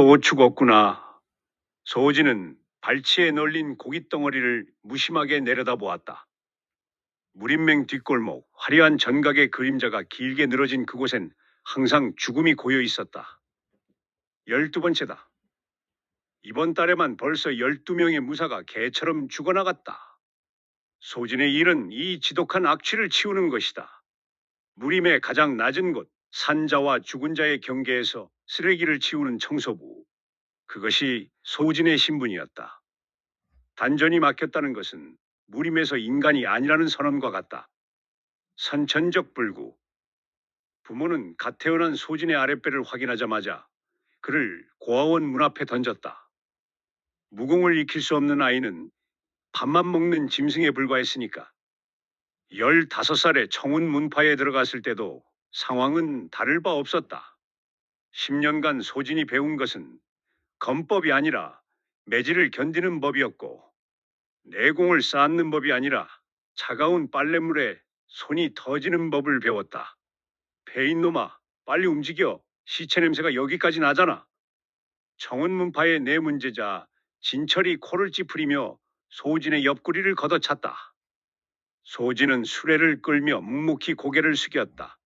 또 죽었구나. 소진은 발치에 널린 고깃덩어리를 무심하게 내려다보았다. 무림맹 뒷골목, 화려한 전각의 그림자가 길게 늘어진 그곳엔 항상 죽음이 고여 있었다. 12번째다. 이번 달에만 벌써 12명의 무사가 개처럼 죽어나갔다. 소진의 일은 이 지독한 악취를 치우는 것이다. 무림의 가장 낮은 곳, 산자와 죽은 자의 경계에서 쓰레기를 치우는 청소부. 그것이 소진의 신분이었다. 단전이 막혔다는 것은 무림에서 인간이 아니라는 선언과 같다. 선천적 불구. 부모는 갓 태어난 소진의 아랫배를 확인하자마자 그를 고아원 문 앞에 던졌다. 무공을 익힐 수 없는 아이는 밥만 먹는 짐승에 불과했으니까. 15살에 청운 문파에 들어갔을 때도 상황은 다를 바 없었다. 10년간 소진이 배운 것은 검법이 아니라 매질을 견디는 법이었고, 내공을 쌓는 법이 아니라 차가운 빨랫물에 손이 터지는 법을 배웠다. 배인놈아, 빨리 움직여. 시체 냄새가 여기까지 나잖아. 청운문파의 내 문제자 진철이 코를 찌푸리며 소진의 옆구리를 걷어찼다. 소진은 수레를 끌며 묵묵히 고개를 숙였다.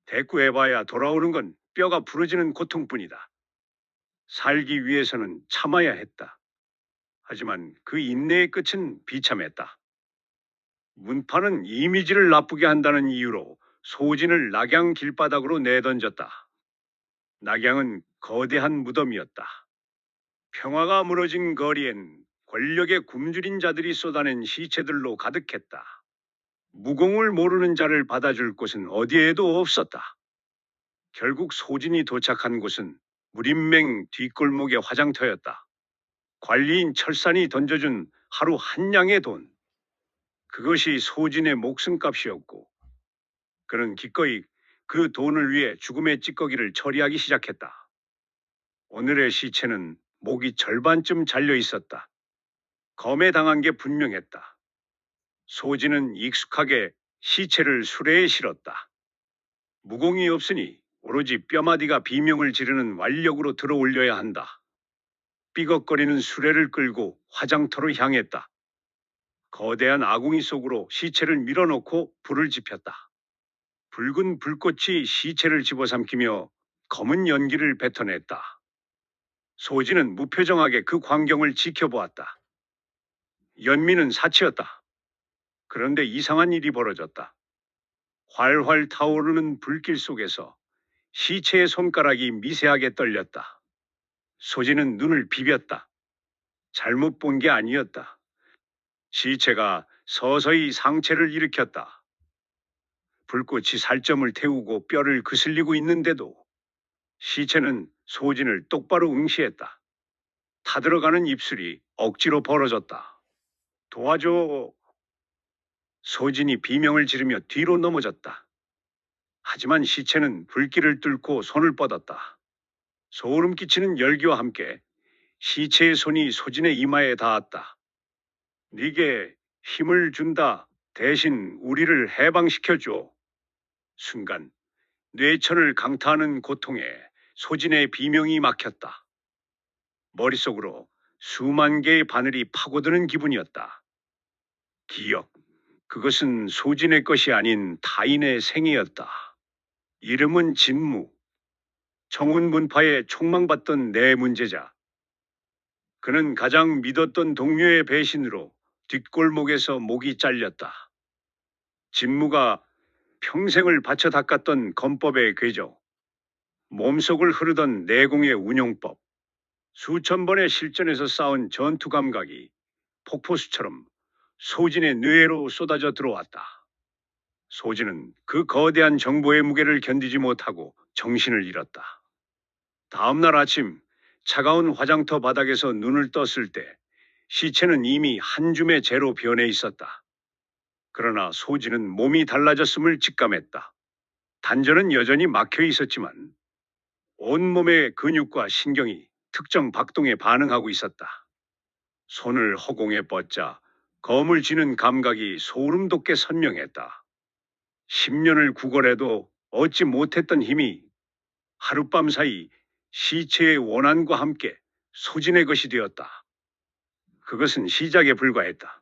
대꾸해봐야 돌아오는 건 뼈가 부러지는 고통뿐이다. 살기 위해서는 참아야 했다. 하지만 그 인내의 끝은 비참했다. 문파는 이미지를 나쁘게 한다는 이유로 소진을 낙양 길바닥으로 내던졌다. 낙양은 거대한 무덤이었다. 평화가 무너진 거리엔 권력에 굶주린 자들이 쏟아낸 시체들로 가득했다. 무공을 모르는 자를 받아줄 곳은 어디에도 없었다. 결국 소진이 도착한 곳은 무림맹 뒷골목의 화장터였다. 관리인 철산이 던져준 하루 한 양의 돈. 그것이 소진의 목숨값이었고, 그는 기꺼이 그 돈을 위해 죽음의 찌꺼기를 처리하기 시작했다. 오늘의 시체는 목이 절반쯤 잘려 있었다. 검에 당한 게 분명했다. 소진은 익숙하게 시체를 수레에 실었다. 무공이 없으니 오로지 뼈마디가 비명을 지르는 완력으로 들어올려야 한다. 삐걱거리는 수레를 끌고 화장터로 향했다. 거대한 아궁이 속으로 시체를 밀어넣고 불을 지폈다. 붉은 불꽃이 시체를 집어삼키며 검은 연기를 뱉어냈다. 소진은 무표정하게 그 광경을 지켜보았다. 연민은 사치였다. 그런데 이상한 일이 벌어졌다. 활활 타오르는 불길 속에서 시체의 손가락이 미세하게 떨렸다. 소진은 눈을 비볐다. 잘못 본 게 아니었다. 시체가 서서히 상체를 일으켰다. 불꽃이 살점을 태우고 뼈를 그슬리고 있는데도 시체는 소진을 똑바로 응시했다. 타들어가는 입술이 억지로 벌어졌다. 도와줘. 소진이 비명을 지르며 뒤로 넘어졌다. 하지만 시체는 불길을 뚫고 손을 뻗었다. 소름 끼치는 열기와 함께 시체의 손이 소진의 이마에 닿았다. 네게 힘을 준다. 대신 우리를 해방시켜줘. 순간 뇌천을 강타하는 고통에 소진의 비명이 막혔다. 머릿속으로 수만 개의 바늘이 파고드는 기분이었다. 기억. 그것은 소진의 것이 아닌 타인의 생이었다. 이름은 진무. 청운문파에 촉망받던 내 문제자. 그는 가장 믿었던 동료의 배신으로 뒷골목에서 목이 잘렸다. 진무가 평생을 바쳐 닦았던 검법의 궤적, 몸속을 흐르던 내공의 운용법, 수천 번의 실전에서 쌓은 전투 감각이 폭포수처럼 소진의 뇌로 쏟아져 들어왔다. 소진은 그 거대한 정보의 무게를 견디지 못하고 정신을 잃었다. 다음 날 아침 차가운 화장터 바닥에서 눈을 떴을 때 시체는 이미 한 줌의 재로 변해 있었다. 그러나 소진은 몸이 달라졌음을 직감했다. 단전은 여전히 막혀 있었지만 온몸의 근육과 신경이 특정 박동에 반응하고 있었다. 손을 허공에 뻗자 검을 쥐는 감각이 소름 돋게 선명했다. 10년을 구걸해도 얻지 못했던 힘이 하룻밤 사이 시체의 원한과 함께 소진의 것이 되었다. 그것은 시작에 불과했다.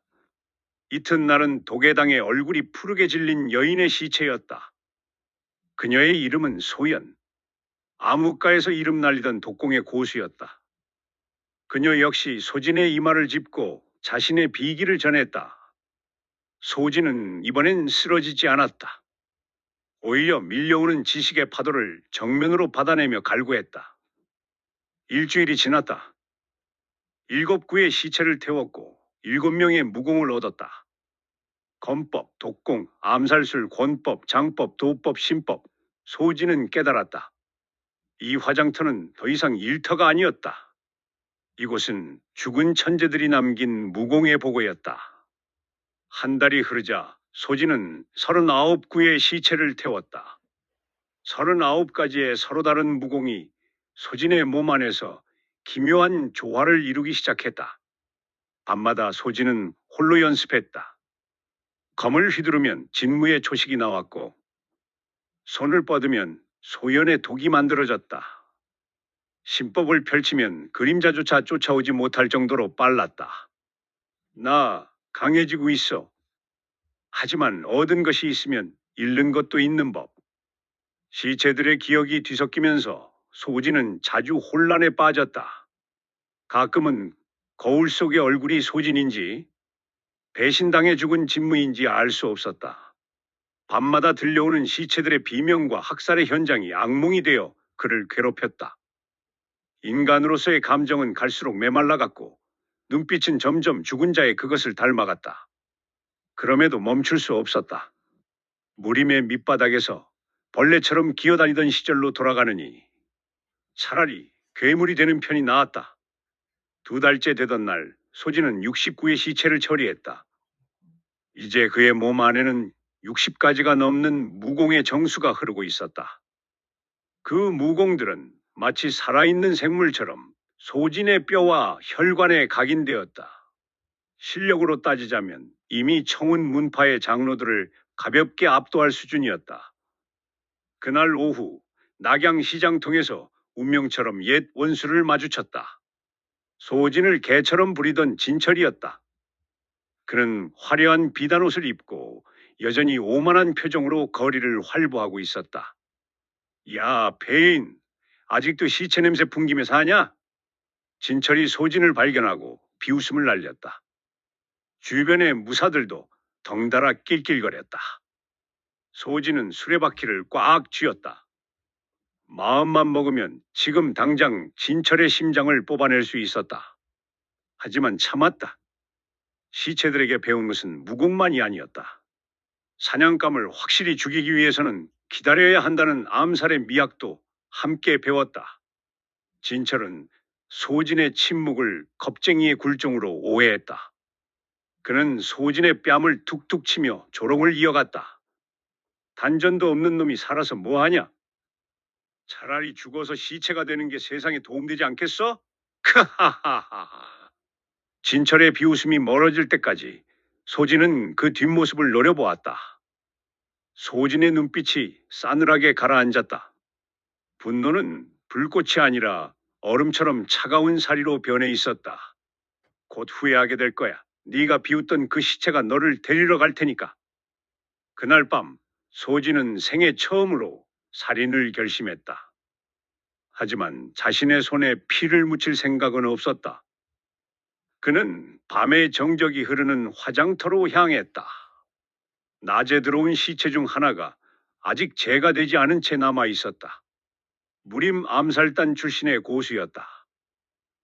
이튿날은 도계당에 얼굴이 푸르게 질린 여인의 시체였다. 그녀의 이름은 소연. 암흑가에서 이름 날리던 독공의 고수였다. 그녀 역시 소진의 이마를 짚고 자신의 비기를 전했다. 소진은 이번엔 쓰러지지 않았다. 오히려 밀려오는 지식의 파도를 정면으로 받아내며 갈구했다. 일주일이 지났다. 7구의 시체를 태웠고 7명의 무공을 얻었다. 검법, 독공, 암살술, 권법, 장법, 도법, 신법. 소진은 깨달았다. 이 화장터는 더 이상 일터가 아니었다. 이곳은 죽은 천재들이 남긴 무공의 보고였다. 한 달이 흐르자 소진은 39구의 시체를 태웠다. 39가지의 서로 다른 무공이 소진의 몸 안에서 기묘한 조화를 이루기 시작했다. 밤마다 소진은 홀로 연습했다. 검을 휘두르면 진무의 초식이 나왔고 손을 뻗으면 소연의 독이 만들어졌다. 신법을 펼치면 그림자조차 쫓아오지 못할 정도로 빨랐다. 나 강해지고 있어. 하지만 얻은 것이 있으면 잃는 것도 있는 법. 시체들의 기억이 뒤섞이면서 소진은 자주 혼란에 빠졌다. 가끔은 거울 속의 얼굴이 소진인지 배신당해 죽은 진무인지 알 수 없었다. 밤마다 들려오는 시체들의 비명과 학살의 현장이 악몽이 되어 그를 괴롭혔다. 인간으로서의 감정은 갈수록 메말라갔고 눈빛은 점점 죽은 자의 그것을 닮아갔다. 그럼에도 멈출 수 없었다. 무림의 밑바닥에서 벌레처럼 기어다니던 시절로 돌아가느니 차라리 괴물이 되는 편이 나았다. 2달째 되던 날 소진은 69의 시체를 처리했다. 이제 그의 몸 안에는 60가지가 넘는 무공의 정수가 흐르고 있었다. 그 무공들은 마치 살아있는 생물처럼 소진의 뼈와 혈관에 각인되었다. 실력으로 따지자면 이미 청운 문파의 장로들을 가볍게 압도할 수준이었다. 그날 오후 낙양시장 통해서 운명처럼 옛 원수를 마주쳤다. 소진을 개처럼 부리던 진철이었다. 그는 화려한 비단옷을 입고 여전히 오만한 표정으로 거리를 활보하고 있었다. 야, 배인, 아직도 시체 냄새 풍기며 사냐? 진철이 소진을 발견하고 비웃음을 날렸다. 주변의 무사들도 덩달아 낄낄거렸다. 소진은 수레바퀴를 꽉 쥐었다. 마음만 먹으면 지금 당장 진철의 심장을 뽑아낼 수 있었다. 하지만 참았다. 시체들에게 배운 것은 무공만이 아니었다. 사냥감을 확실히 죽이기 위해서는 기다려야 한다는 암살의 미학도 함께 배웠다. 진철은 소진의 침묵을 겁쟁이의 굴종으로 오해했다. 그는 소진의 뺨을 툭툭 치며 조롱을 이어갔다. 단전도 없는 놈이 살아서 뭐하냐? 차라리 죽어서 시체가 되는 게 세상에 도움되지 않겠어? 크하하하하. 진철의 비웃음이 멀어질 때까지 소진은 그 뒷모습을 노려보았다. 소진의 눈빛이 싸늘하게 가라앉았다. 분노는 불꽃이 아니라 얼음처럼 차가운 사리로 변해 있었다. 곧 후회하게 될 거야. 네가 비웃던 그 시체가 너를 데리러 갈 테니까. 그날 밤 소진은 생애 처음으로 살인을 결심했다. 하지만 자신의 손에 피를 묻힐 생각은 없었다. 그는 밤의 정적이 흐르는 화장터로 향했다. 낮에 들어온 시체 중 하나가 아직 재가 되지 않은 채 남아 있었다. 무림 암살단 출신의 고수였다.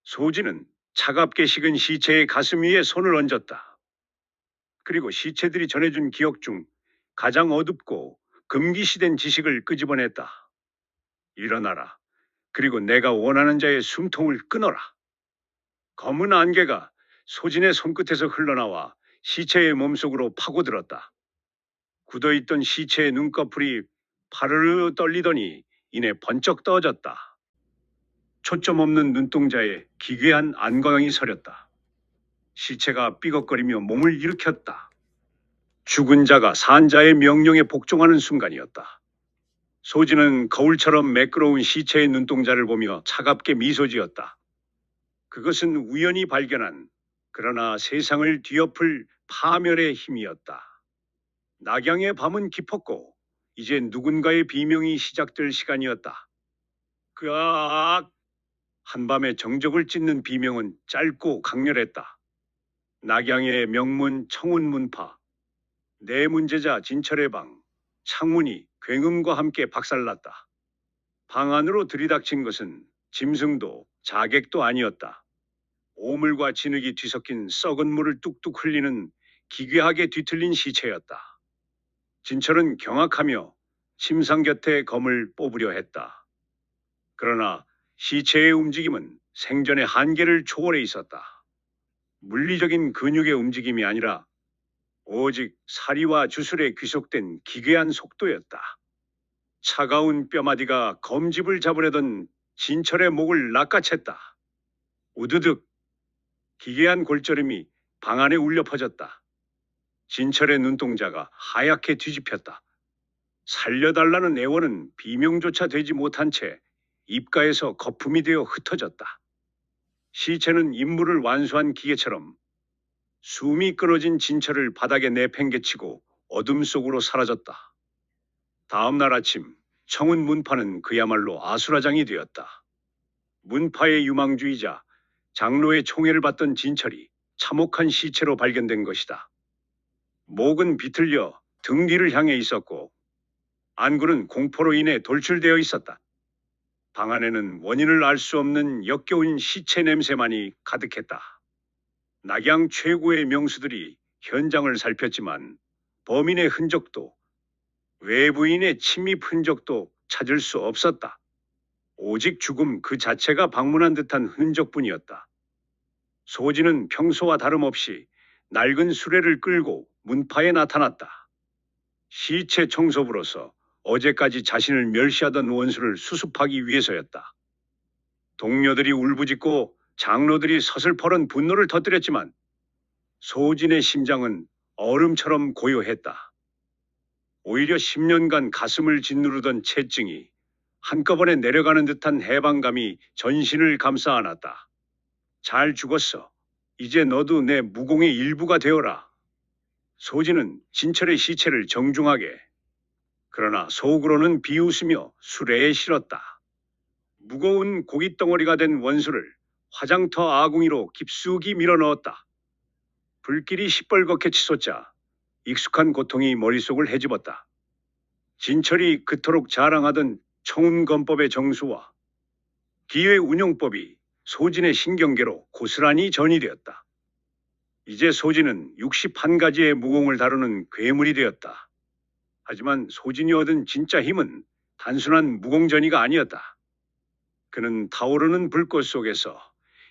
소진은 차갑게 식은 시체의 가슴 위에 손을 얹었다. 그리고 시체들이 전해준 기억 중 가장 어둡고 금기시된 지식을 끄집어냈다. 일어나라. 그리고 내가 원하는 자의 숨통을 끊어라. 검은 안개가 소진의 손끝에서 흘러나와 시체의 몸속으로 파고들었다. 굳어있던 시체의 눈꺼풀이 파르르 떨리더니 이내 번쩍 떠졌다. 초점 없는 눈동자에 기괴한 안광이 서렸다. 시체가 삐걱거리며 몸을 일으켰다. 죽은 자가 산 자의 명령에 복종하는 순간이었다. 소진은 거울처럼 매끄러운 시체의 눈동자를 보며 차갑게 미소 지었다. 그것은 우연히 발견한 그러나 세상을 뒤엎을 파멸의 힘이었다. 낙양의 밤은 깊었고 이제 누군가의 비명이 시작될 시간이었다. 그악! 한밤에 정적을 찢는 비명은 짧고 강렬했다. 낙양의 명문 청운 문파, 내 문제자 진철의 방, 창문이 굉음과 함께 박살났다. 방 안으로 들이닥친 것은 짐승도 자객도 아니었다. 오물과 진흙이 뒤섞인 썩은 물을 뚝뚝 흘리는 기괴하게 뒤틀린 시체였다. 진철은 경악하며 침상 곁에 검을 뽑으려 했다. 그러나 시체의 움직임은 생전의 한계를 초월해 있었다. 물리적인 근육의 움직임이 아니라 오직 사리와 주술에 귀속된 기괴한 속도였다. 차가운 뼈마디가 검집을 잡으려던 진철의 목을 낚아챘다. 우드득 기괴한 골절음이 방 안에 울려 퍼졌다. 진철의 눈동자가 하얗게 뒤집혔다. 살려달라는 애원은 비명조차 되지 못한 채 입가에서 거품이 되어 흩어졌다. 시체는 임무를 완수한 기계처럼 숨이 끊어진 진철을 바닥에 내팽개치고 어둠 속으로 사라졌다. 다음 날 아침 청운 문파는 그야말로 아수라장이 되었다. 문파의 유망주의자 장로의 총애를 받던 진철이 참혹한 시체로 발견된 것이다. 목은 비틀려 등 뒤를 향해 있었고 안구는 공포로 인해 돌출되어 있었다. 방 안에는 원인을 알 수 없는 역겨운 시체 냄새만이 가득했다. 낙양 최고의 명수들이 현장을 살폈지만 범인의 흔적도 외부인의 침입 흔적도 찾을 수 없었다. 오직 죽음 그 자체가 방문한 듯한 흔적뿐이었다. 소진은 평소와 다름없이 낡은 수레를 끌고 문파에 나타났다. 시체 청소부로서 어제까지 자신을 멸시하던 원수를 수습하기 위해서였다. 동료들이 울부짖고 장로들이 서슬퍼런 분노를 터뜨렸지만 소진의 심장은 얼음처럼 고요했다. 오히려 10년간 가슴을 짓누르던 채증이 한꺼번에 내려가는 듯한 해방감이 전신을 감싸 안았다. 잘 죽었어. 이제 너도 내 무공의 일부가 되어라. 소진은 진철의 시체를 정중하게 그러나 속으로는 비웃으며 수레에 실었다. 무거운 고깃덩어리가 된 원수를 화장터 아궁이로 깊숙이 밀어넣었다. 불길이 시뻘겋게 치솟자 익숙한 고통이 머릿속을 헤집었다. 진철이 그토록 자랑하던 청운검법의 정수와 기회 운용법이 소진의 신경계로 고스란히 전이되었다. 이제 소진은 61가지의 무공을 다루는 괴물이 되었다. 하지만 소진이 얻은 진짜 힘은 단순한 무공전이가 아니었다. 그는 타오르는 불꽃 속에서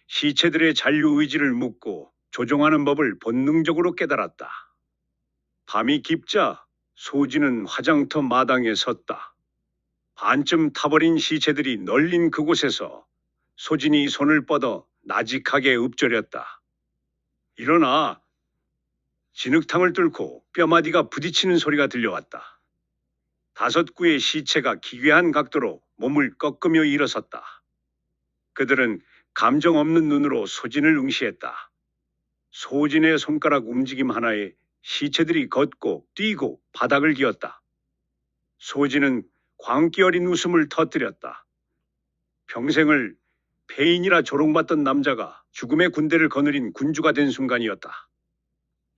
시체들의 잔류의지를 묻고 조종하는 법을 본능적으로 깨달았다. 밤이 깊자 소진은 화장터 마당에 섰다. 반쯤 타버린 시체들이 널린 그곳에서 소진이 손을 뻗어 나직하게 읊조렸다. 일어나. 진흙탕을 뚫고 뼈마디가 부딪히는 소리가 들려왔다. 5구의 시체가 기괴한 각도로 몸을 꺾으며 일어섰다. 그들은 감정 없는 눈으로 소진을 응시했다. 소진의 손가락 움직임 하나에 시체들이 걷고 뛰고 바닥을 기었다. 소진은 광기 어린 웃음을 터뜨렸다. 평생을 폐인이라 조롱받던 남자가 죽음의 군대를 거느린 군주가 된 순간이었다.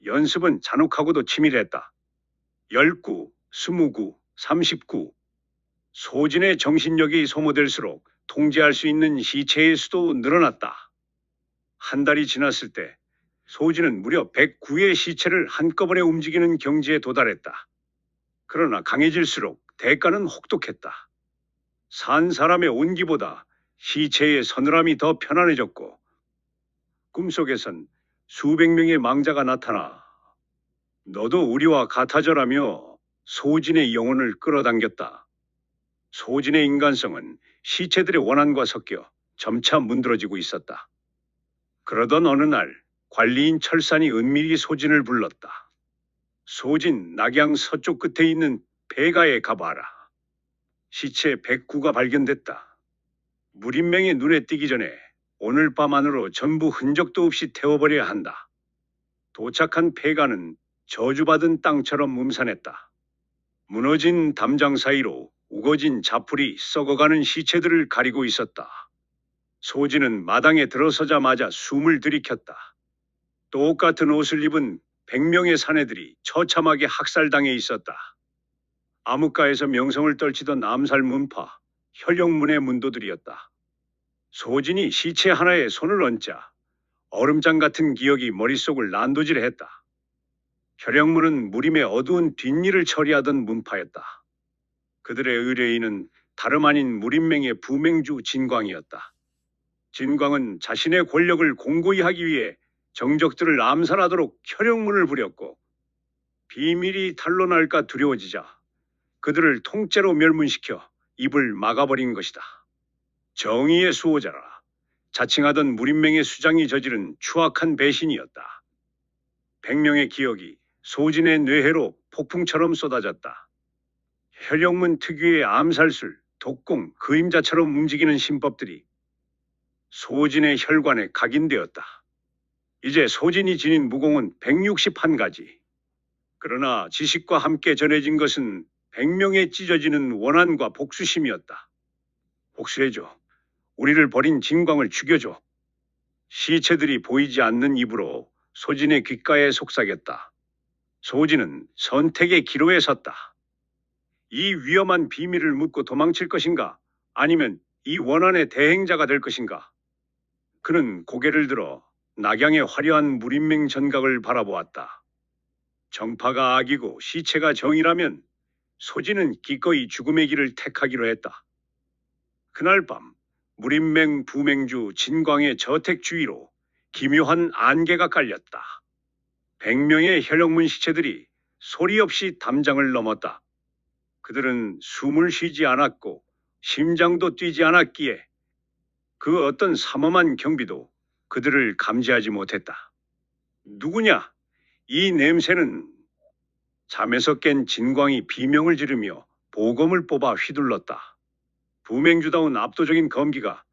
연습은 잔혹하고도 치밀했다. 10구, 20구, 30구. 소진의 정신력이 소모될수록 통제할 수 있는 시체의 수도 늘어났다. 한 달이 지났을 때 소진은 무려 109의 시체를 한꺼번에 움직이는 경지에 도달했다. 그러나 강해질수록 대가는 혹독했다. 산 사람의 온기보다 시체의 서늘함이 더 편안해졌고 꿈속에선 수백 명의 망자가 나타나 너도 우리와 같아져라며 소진의 영혼을 끌어당겼다. 소진의 인간성은 시체들의 원한과 섞여 점차 문드러지고 있었다. 그러던 어느 날 관리인 철산이 은밀히 소진을 불렀다. 소진, 낙양 서쪽 끝에 있는 배가에 가봐라. 시체 109가 발견됐다. 무린맹이 눈에 띄기 전에 오늘 밤 안으로 전부 흔적도 없이 태워버려야 한다. 도착한 폐가는 저주받은 땅처럼 음산했다. 무너진 담장 사이로 우거진 자풀이 썩어가는 시체들을 가리고 있었다. 소진은 마당에 들어서자마자 숨을 들이켰다. 똑같은 옷을 입은 100명의 사내들이 처참하게 학살당해 있었다. 암흑가에서 명성을 떨치던 암살 문파, 현령문의 문도들이었다. 소진이 시체 하나에 손을 얹자 얼음장 같은 기억이 머릿속을 난도질했다. 현령문은 무림의 어두운 뒷일을 처리하던 문파였다. 그들의 의뢰인은 다름 아닌 무림맹의 부맹주 진광이었다. 진광은 자신의 권력을 공고히 하기 위해 정적들을 암살하도록 현령문을 부렸고 비밀이 탄로날까 두려워지자 그들을 통째로 멸문시켜 입을 막아버린 것이다. 정의의 수호자라 자칭하던 무림맹의 수장이 저지른 추악한 배신이었다. 100명의 기억이 소진의 뇌해로 폭풍처럼 쏟아졌다. 현령문 특유의 암살술, 독공, 그림자처럼 움직이는 신법들이 소진의 혈관에 각인되었다. 이제 소진이 지닌 무공은 161가지. 그러나 지식과 함께 전해진 것은 100명에 찢어지는 원한과 복수심이었다. 복수해줘. 우리를 버린 진광을 죽여줘. 시체들이 보이지 않는 입으로 소진의 귓가에 속삭였다. 소진은 선택의 기로에 섰다. 이 위험한 비밀을 묻고 도망칠 것인가? 아니면 이 원한의 대행자가 될 것인가? 그는 고개를 들어 낙양의 화려한 무림맹 전각을 바라보았다. 정파가 악이고 시체가 정이라면 소진은 기꺼이 죽음의 길을 택하기로 했다. 그날 밤 무림맹 부맹주 진광의 저택 주위로 기묘한 안개가 깔렸다. 100명의 현령문 시체들이 소리 없이 담장을 넘었다. 그들은 숨을 쉬지 않았고 심장도 뛰지 않았기에 그 어떤 삼엄한 경비도 그들을 감지하지 못했다. 누구냐? 이 냄새는... 잠에서 깬 진광이 비명을 지르며 보검을 뽑아 휘둘렀다. 부맹주다운 압도적인 검기가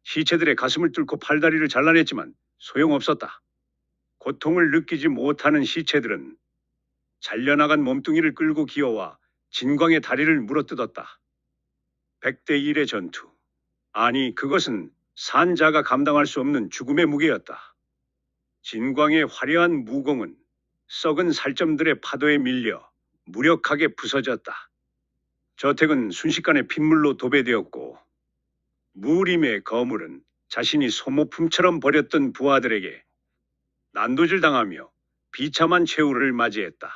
시체들의 가슴을 뚫고 팔다리를 잘라냈지만 소용없었다. 고통을 느끼지 못하는 시체들은 잘려나간 몸뚱이를 끌고 기어와 진광의 다리를 물어뜯었다. 100대 1의 전투. 아니, 그것은 산자가 감당할 수 없는 죽음의 무게였다. 진광의 화려한 무공은 썩은 살점들의 파도에 밀려 무력하게 부서졌다. 저택은 순식간에 핏물로 도배되었고 무림의 거물은 자신이 소모품처럼 버렸던 부하들에게 난도질 당하며 비참한 최후를 맞이했다.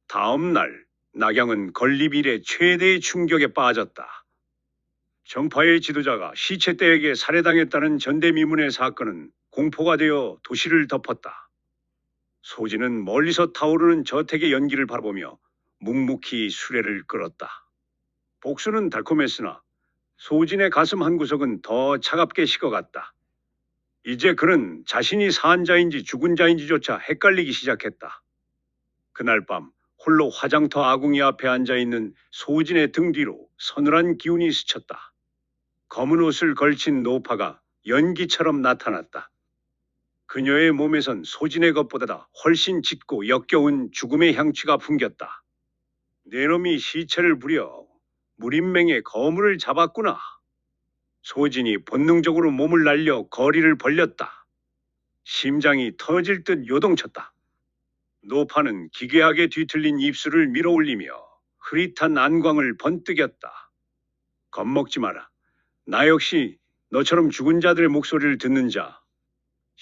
다음 날 낙양은 건립 이래 최대의 충격에 빠졌다. 정파의 지도자가 시체떼에게 살해당했다는 전대미문의 사건은 공포가 되어 도시를 덮었다. 소진은 멀리서 타오르는 저택의 연기를 바라보며 묵묵히 수레를 끌었다. 복수는 달콤했으나 소진의 가슴 한구석은 더 차갑게 식어갔다. 이제 그는 자신이 산 자인지 죽은 자인지조차 헷갈리기 시작했다. 그날 밤 홀로 화장터 아궁이 앞에 앉아있는 소진의 등 뒤로 서늘한 기운이 스쳤다. 검은 옷을 걸친 노파가 연기처럼 나타났다. 그녀의 몸에선 소진의 것보다 훨씬 짙고 역겨운 죽음의 향취가 풍겼다. 내 놈이 시체를 부려 무림맹의 거물을 잡았구나. 소진이 본능적으로 몸을 날려 거리를 벌렸다. 심장이 터질 듯 요동쳤다. 노파는 기괴하게 뒤틀린 입술을 밀어올리며 흐릿한 안광을 번뜩였다. 겁먹지 마라. 나 역시 너처럼 죽은 자들의 목소리를 듣는 자,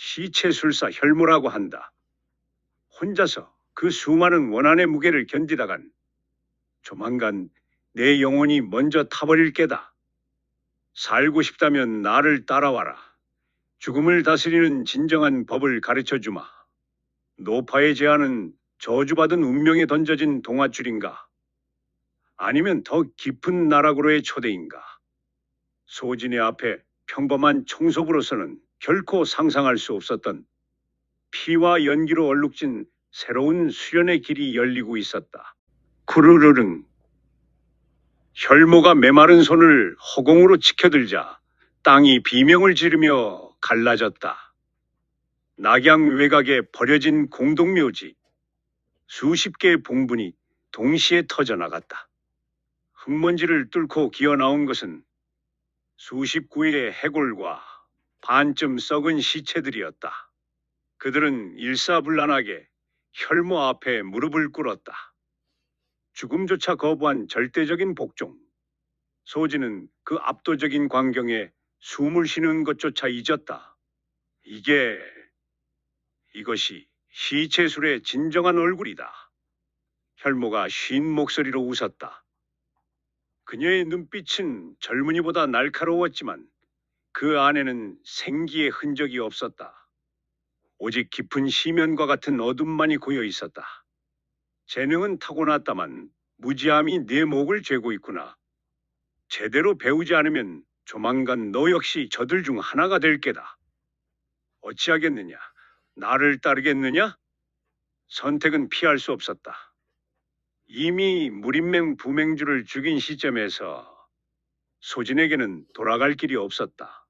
시체술사 혈무라고 한다. 혼자서 그 수많은 원한의 무게를 견디다간 조만간 내 영혼이 먼저 타버릴 게다. 살고 싶다면 나를 따라와라. 죽음을 다스리는 진정한 법을 가르쳐주마. 노파의 제안은 저주받은 운명에 던져진 동아줄인가? 아니면 더 깊은 나락으로의 초대인가? 소진의 앞에 평범한 총sob으로서는 결코 상상할 수 없었던 피와 연기로 얼룩진 새로운 수련의 길이 열리고 있었다. 쿠르르릉. 혈모가 메마른 손을 허공으로 치켜들자 땅이 비명을 지르며 갈라졌다. 낙양 외곽에 버려진 공동묘지, 수십 개의 봉분이 동시에 터져나갔다. 흙먼지를 뚫고 기어나온 것은 수십 구의 해골과 반쯤 썩은 시체들이었다. 그들은 일사불란하게 혈모 앞에 무릎을 꿇었다. 죽음조차 거부한 절대적인 복종. 소진은 그 압도적인 광경에 숨을 쉬는 것조차 잊었다. 이것이 시체술의 진정한 얼굴이다. 혈모가 쉰 목소리로 웃었다. 그녀의 눈빛은 젊은이보다 날카로웠지만 그 안에는 생기의 흔적이 없었다. 오직 깊은 심연과 같은 어둠만이 고여 있었다. 재능은 타고났다만 무지함이 네 목을 죄고 있구나. 제대로 배우지 않으면 조만간 너 역시 저들 중 하나가 될 게다. 어찌하겠느냐? 나를 따르겠느냐? 선택은 피할 수 없었다. 이미 무림맹 부맹주를 죽인 시점에서 소진에게는 돌아갈 길이 없었다.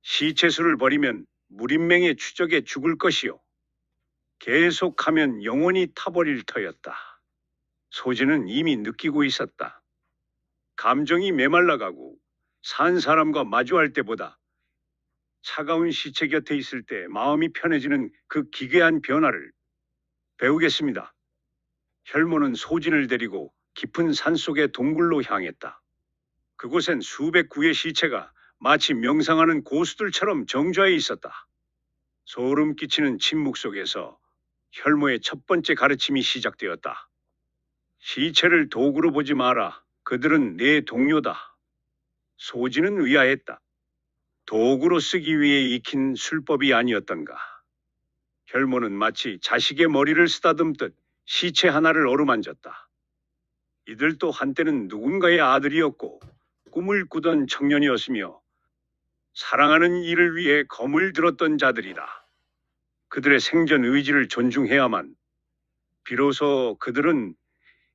시체수를 버리면 무림맹의 추적에 죽을 것이요. 계속하면 영원히 타버릴 터였다. 소진은 이미 느끼고 있었다. 감정이 메말라가고 산 사람과 마주할 때보다 차가운 시체 곁에 있을 때 마음이 편해지는 그 기괴한 변화를 배우겠습니다. 혈모는 소진을 데리고 깊은 산속의 동굴로 향했다. 그곳엔 수백 구의 시체가 마치 명상하는 고수들처럼 정좌해 있었다. 소름 끼치는 침묵 속에서 혈모의 첫 번째 가르침이 시작되었다. 시체를 도구로 보지 마라. 그들은 내 동료다. 소진은 의아했다. 도구로 쓰기 위해 익힌 술법이 아니었던가. 혈모는 마치 자식의 머리를 쓰다듬듯 시체 하나를 어루만졌다. 이들도 한때는 누군가의 아들이었고 꿈을 꾸던 청년이었으며 사랑하는 이를 위해 검을 들었던 자들이다. 그들의 생전 의지를 존중해야만 비로소 그들은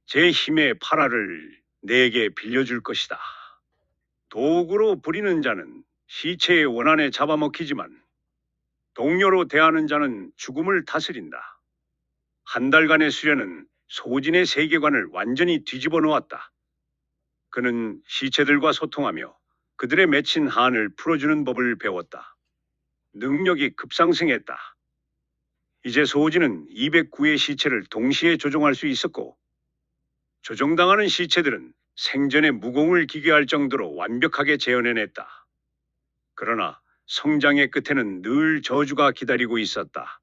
제 힘의 파라를 내게 빌려줄 것이다. 도구로 부리는 자는 시체의 원한에 잡아먹히지만 동료로 대하는 자는 죽음을 다스린다. 한 달간의 수련은 소진의 세계관을 완전히 뒤집어 놓았다. 그는 시체들과 소통하며 그들의 맺힌 한을 풀어주는 법을 배웠다. 능력이 급상승했다. 이제 소진은 209의 시체를 동시에 조종할 수 있었고, 조종당하는 시체들은 생전의 무공을 기괴할 정도로 완벽하게 재현해냈다. 그러나 성장의 끝에는 늘 저주가 기다리고 있었다.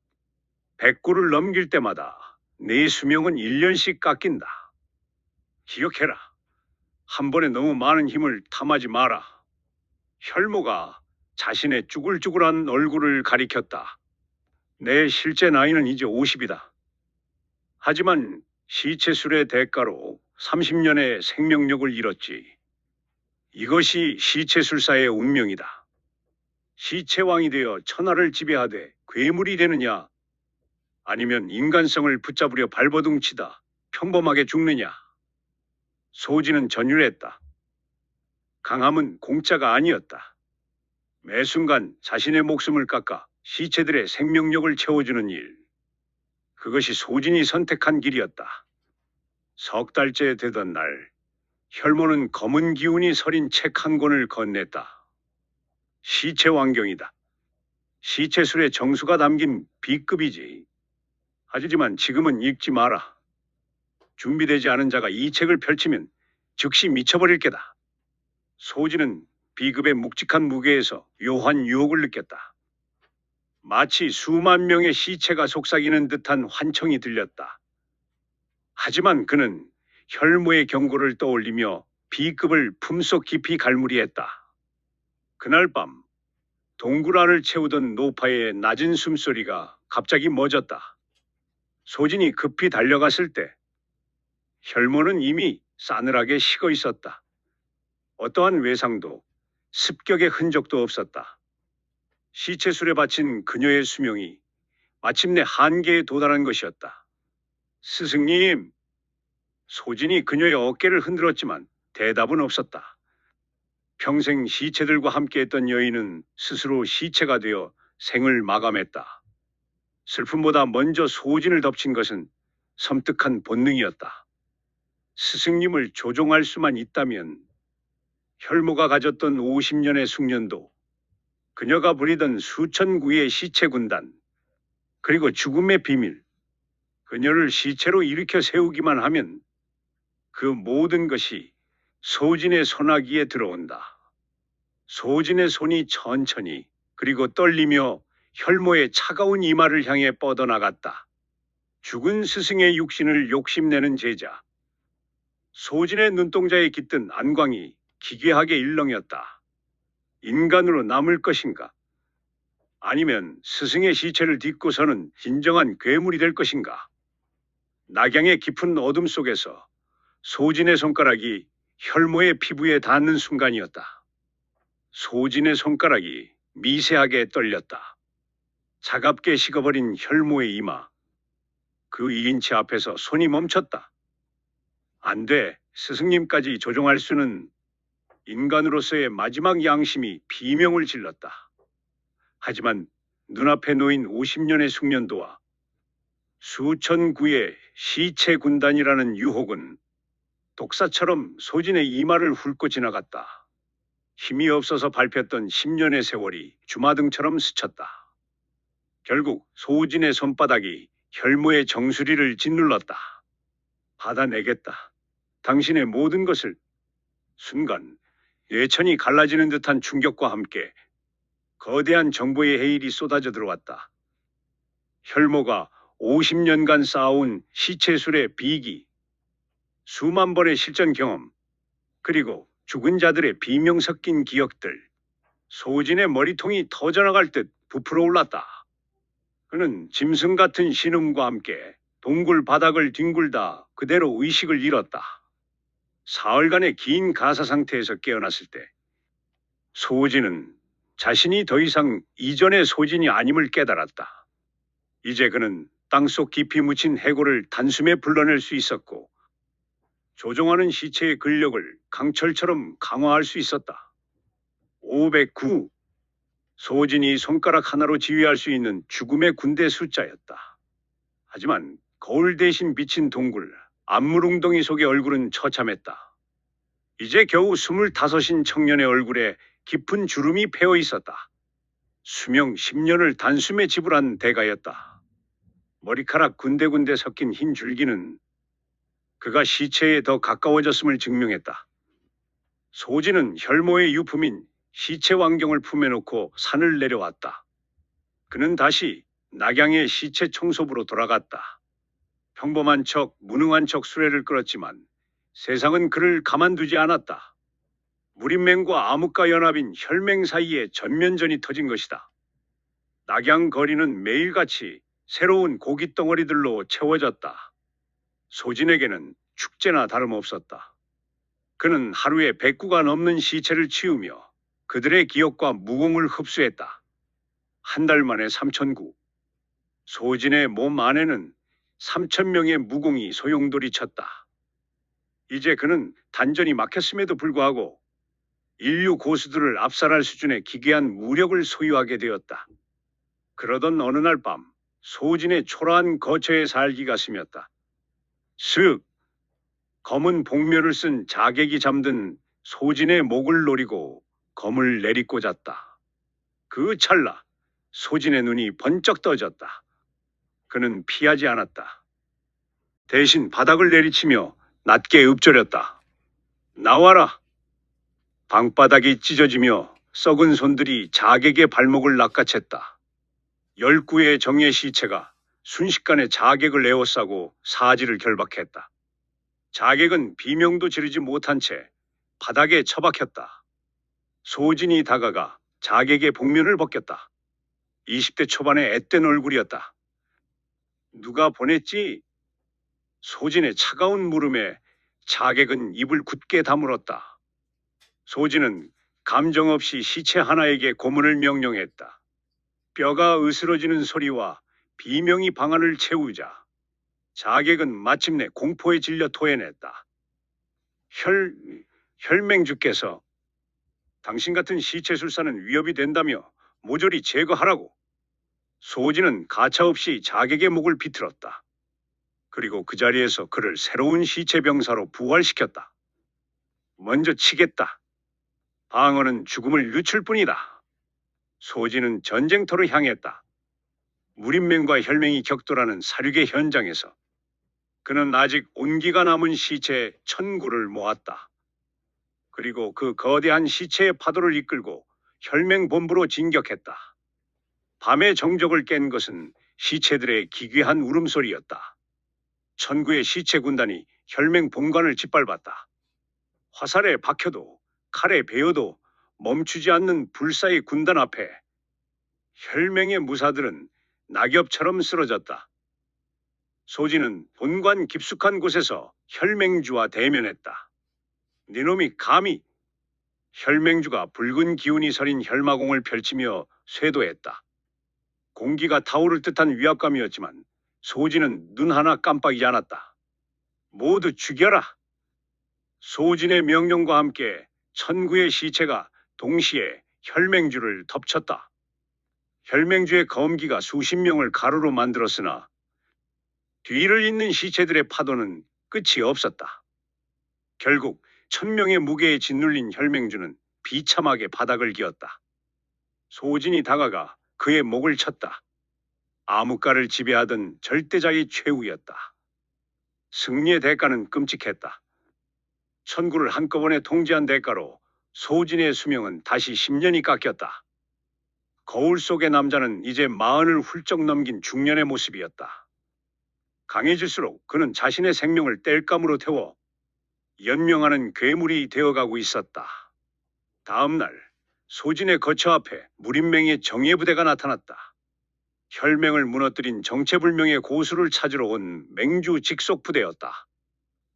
100구를 넘길 때마다 네 수명은 1년씩 깎인다. 기억해라. 한 번에 너무 많은 힘을 탐하지 마라. 혈모가 자신의 쭈글쭈글한 얼굴을 가리켰다. 내 실제 나이는 이제 50이다. 하지만 시체술의 대가로 30년의 생명력을 잃었지. 이것이 시체술사의 운명이다. 시체왕이 되어 천하를 지배하되 괴물이 되느냐, 아니면 인간성을 붙잡으려 발버둥치다 평범하게 죽느냐. 소진은 전율했다. 강함은 공짜가 아니었다. 매 순간 자신의 목숨을 깎아 시체들의 생명력을 채워주는 일. 그것이 소진이 선택한 길이었다. 석 달째 되던 날, 혈모는 검은 기운이 서린 책 한 권을 건넸다. 시체 왕경이다. 시체술의 정수가 담긴 B급이지. 하지만 지금은 읽지 마라. 준비되지 않은 자가 이 책을 펼치면 즉시 미쳐버릴 게다. 소진은 B급의 묵직한 무게에서 묘한 유혹을 느꼈다. 마치 수만 명의 시체가 속삭이는 듯한 환청이 들렸다. 하지만 그는 혈모의 경고를 떠올리며 B급을 품속 깊이 갈무리했다. 그날 밤 동굴 안을 채우던 노파의 낮은 숨소리가 갑자기 멎었다. 소진이 급히 달려갔을 때 혈모는 이미 싸늘하게 식어 있었다. 어떠한 외상도 습격의 흔적도 없었다. 시체술에 바친 그녀의 수명이 마침내 한계에 도달한 것이었다. 스승님, 소진이 그녀의 어깨를 흔들었지만 대답은 없었다. 평생 시체들과 함께했던 여인은 스스로 시체가 되어 생을 마감했다. 슬픔보다 먼저 소진을 덮친 것은 섬뜩한 본능이었다. 스승님을 조종할 수만 있다면 혈모가 가졌던 50년의 숙련도, 그녀가 부리던 수천 구의 시체 군단, 그리고 죽음의 비밀, 그녀를 시체로 일으켜 세우기만 하면 그 모든 것이 소진의 손아귀에 들어온다. 소진의 손이 천천히 그리고 떨리며 혈모의 차가운 이마를 향해 뻗어나갔다. 죽은 스승의 육신을 욕심내는 제자. 소진의 눈동자에 깃든 안광이 기괴하게 일렁였다. 인간으로 남을 것인가? 아니면 스승의 시체를 딛고서는 진정한 괴물이 될 것인가? 낙양의 깊은 어둠 속에서 소진의 손가락이 혈모의 피부에 닿는 순간이었다. 소진의 손가락이 미세하게 떨렸다. 차갑게 식어버린 혈모의 이마. 그 2인치 앞에서 손이 멈췄다. 안 돼, 스승님까지 조종할 수는. 인간으로서의 마지막 양심이 비명을 질렀다. 하지만 눈앞에 놓인 50년의 숙련도와 수천 구의 시체 군단이라는 유혹은 독사처럼 소진의 이마를 훑고 지나갔다. 힘이 없어서 밟혔던 10년의 세월이 주마등처럼 스쳤다. 결국 소진의 손바닥이 혈모의 정수리를 짓눌렀다. 받아내겠다. 당신의 모든 것을. 순간 뇌천이 갈라지는 듯한 충격과 함께 거대한 정보의 해일이 쏟아져 들어왔다. 혈모가 50년간 쌓아온 시체술의 비기, 수만 번의 실전 경험, 그리고 죽은 자들의 비명 섞인 기억들. 소진의 머리통이 터져나갈 듯 부풀어 올랐다. 그는 짐승 같은 신음과 함께 동굴 바닥을 뒹굴다 그대로 의식을 잃었다. 사흘간의 긴 가사 상태에서 깨어났을 때 소진은 자신이 더 이상 이전의 소진이 아님을 깨달았다. 이제 그는 땅속 깊이 묻힌 해골을 단숨에 불러낼 수 있었고 조종하는 시체의 근력을 강철처럼 강화할 수 있었다. 509. 소진이 손가락 하나로 지휘할 수 있는 죽음의 군대 숫자였다. 하지만 거울 대신 비친 동굴, 암물웅덩이 속의 얼굴은 처참했다. 이제 겨우 25인 청년의 얼굴에 깊은 주름이 패어 있었다. 수명 10년을 단숨에 지불한 대가였다. 머리카락 군데군데 섞인 흰 줄기는 그가 시체에 더 가까워졌음을 증명했다. 소진은 혈모의 유품인 시체 왕경을 품에 놓고 산을 내려왔다. 그는 다시 낙양의 시체 청소부로 돌아갔다. 평범한 척, 무능한 척 수레를 끌었지만 세상은 그를 가만두지 않았다. 무림맹과 암흑과 연합인 혈맹 사이에 전면전이 터진 것이다. 낙양 거리는 매일같이 새로운 고깃덩어리들로 채워졌다. 소진에게는 축제나 다름없었다. 그는 하루에 100구가 넘는 시체를 치우며 그들의 기억과 무공을 흡수했다. 한 달 만에 3,000구. 소진의 몸 안에는 3,000명의 무공이 소용돌이 쳤다. 이제 그는 단전이 막혔음에도 불구하고 인류 고수들을 압살할 수준의 기괴한 무력을 소유하게 되었다. 그러던 어느 날 밤, 소진의 초라한 거처에 살기가 스쳤다. 슥! 검은 복면을 쓴 자객이 잠든 소진의 목을 노리고 검을 내리꽂았다. 그 찰나 소진의 눈이 번쩍 떠졌다. 그는 피하지 않았다. 대신 바닥을 내리치며 낮게 읊조렸다. 나와라. 방바닥이 찢어지며 썩은 손들이 자객의 발목을 낚아챘다. 10구의 정예 시체가 순식간에 자객을 에워싸고 사지를 결박했다. 자객은 비명도 지르지 못한 채 바닥에 처박혔다. 소진이 다가가 자객의 복면을 벗겼다. 20대 초반의 앳된 얼굴이었다. 누가 보냈지? 소진의 차가운 물음에 자객은 입을 굳게 다물었다. 소진은 감정 없이 시체 하나에게 고문을 명령했다. 뼈가 으스러지는 소리와 비명이 방안을 채우자 자객은 마침내 공포에 질려 토해냈다. 혈맹주께서 당신 같은 시체술사는 위협이 된다며 모조리 제거하라고. 소진은 가차없이 자객의 목을 비틀었다. 그리고 그 자리에서 그를 새로운 시체병사로 부활시켰다. 먼저 치겠다. 방어는 죽음을 늦출 뿐이다. 소진은 전쟁터로 향했다. 무림맹과 혈맹이 격돌하는 사륙의 현장에서 그는 아직 온기가 남은 시체 1000구를 모았다. 그리고 그 거대한 시체의 파도를 이끌고 혈맹 본부로 진격했다. 밤의 정적을 깬 것은 시체들의 기괴한 울음소리였다. 1000구의 시체 군단이 혈맹 본관을 짓밟았다. 화살에 박혀도 칼에 베어도 멈추지 않는 불사의 군단 앞에 혈맹의 무사들은 낙엽처럼 쓰러졌다. 소진은 본관 깊숙한 곳에서 혈맹주와 대면했다. 네놈이 감히. 혈맹주가 붉은 기운이 서린 혈마공을 펼치며 쇄도했다. 공기가 타오를 듯한 위압감이었지만 소진은 눈 하나 깜빡이지 않았다. 모두 죽여라. 소진의 명령과 함께 1000구의 시체가 동시에 혈맹주를 덮쳤다. 혈맹주의 검기가 수십 명을 가루로 만들었으나 뒤를 잇는 시체들의 파도는 끝이 없었다. 결국 1000명의 무게에 짓눌린 혈맹주는 비참하게 바닥을 기었다. 소진이 다가가 그의 목을 쳤다. 암흑가를 지배하던 절대자의 최후였다. 승리의 대가는 끔찍했다. 1000구를 한꺼번에 통제한 대가로 소진의 수명은 다시 10년이 깎였다. 거울 속의 남자는 이제 40을 훌쩍 넘긴 중년의 모습이었다. 강해질수록 그는 자신의 생명을 땔감으로 태워 연명하는 괴물이 되어가고 있었다. 다음 날 소진의 거처 앞에 무림맹의 정예부대가 나타났다. 혈맹을 무너뜨린 정체불명의 고수를 찾으러 온 맹주 직속부대였다.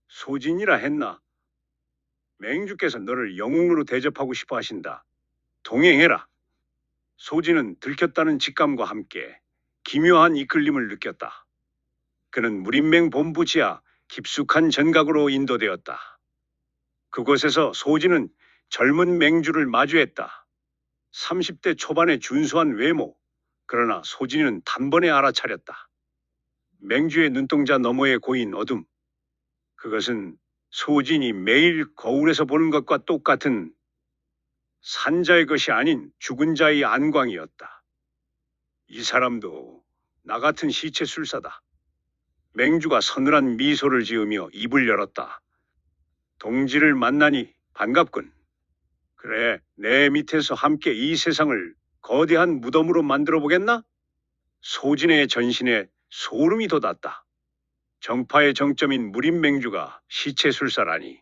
소진이라 했나? 맹주께서 너를 영웅으로 대접하고 싶어 하신다. 동행해라. 소진은 들켰다는 직감과 함께 기묘한 이끌림을 느꼈다. 그는 무림맹 본부 지하 깊숙한 전각으로 인도되었다. 그곳에서 소진은 젊은 맹주를 마주했다. 30대 초반의 준수한 외모, 그러나 소진이는 단번에 알아차렸다. 맹주의 눈동자 너머에 고인 어둠, 그것은 소진이 매일 거울에서 보는 것과 똑같은 산자의 것이 아닌 죽은 자의 안광이었다. 이 사람도 나 같은 시체술사다. 맹주가 서늘한 미소를 지으며 입을 열었다. 동지를 만나니 반갑군. 그래, 내 밑에서 함께 이 세상을 거대한 무덤으로 만들어 보겠나? 소진의 전신에 소름이 돋았다. 정파의 정점인 무림맹주가 시체술사라니.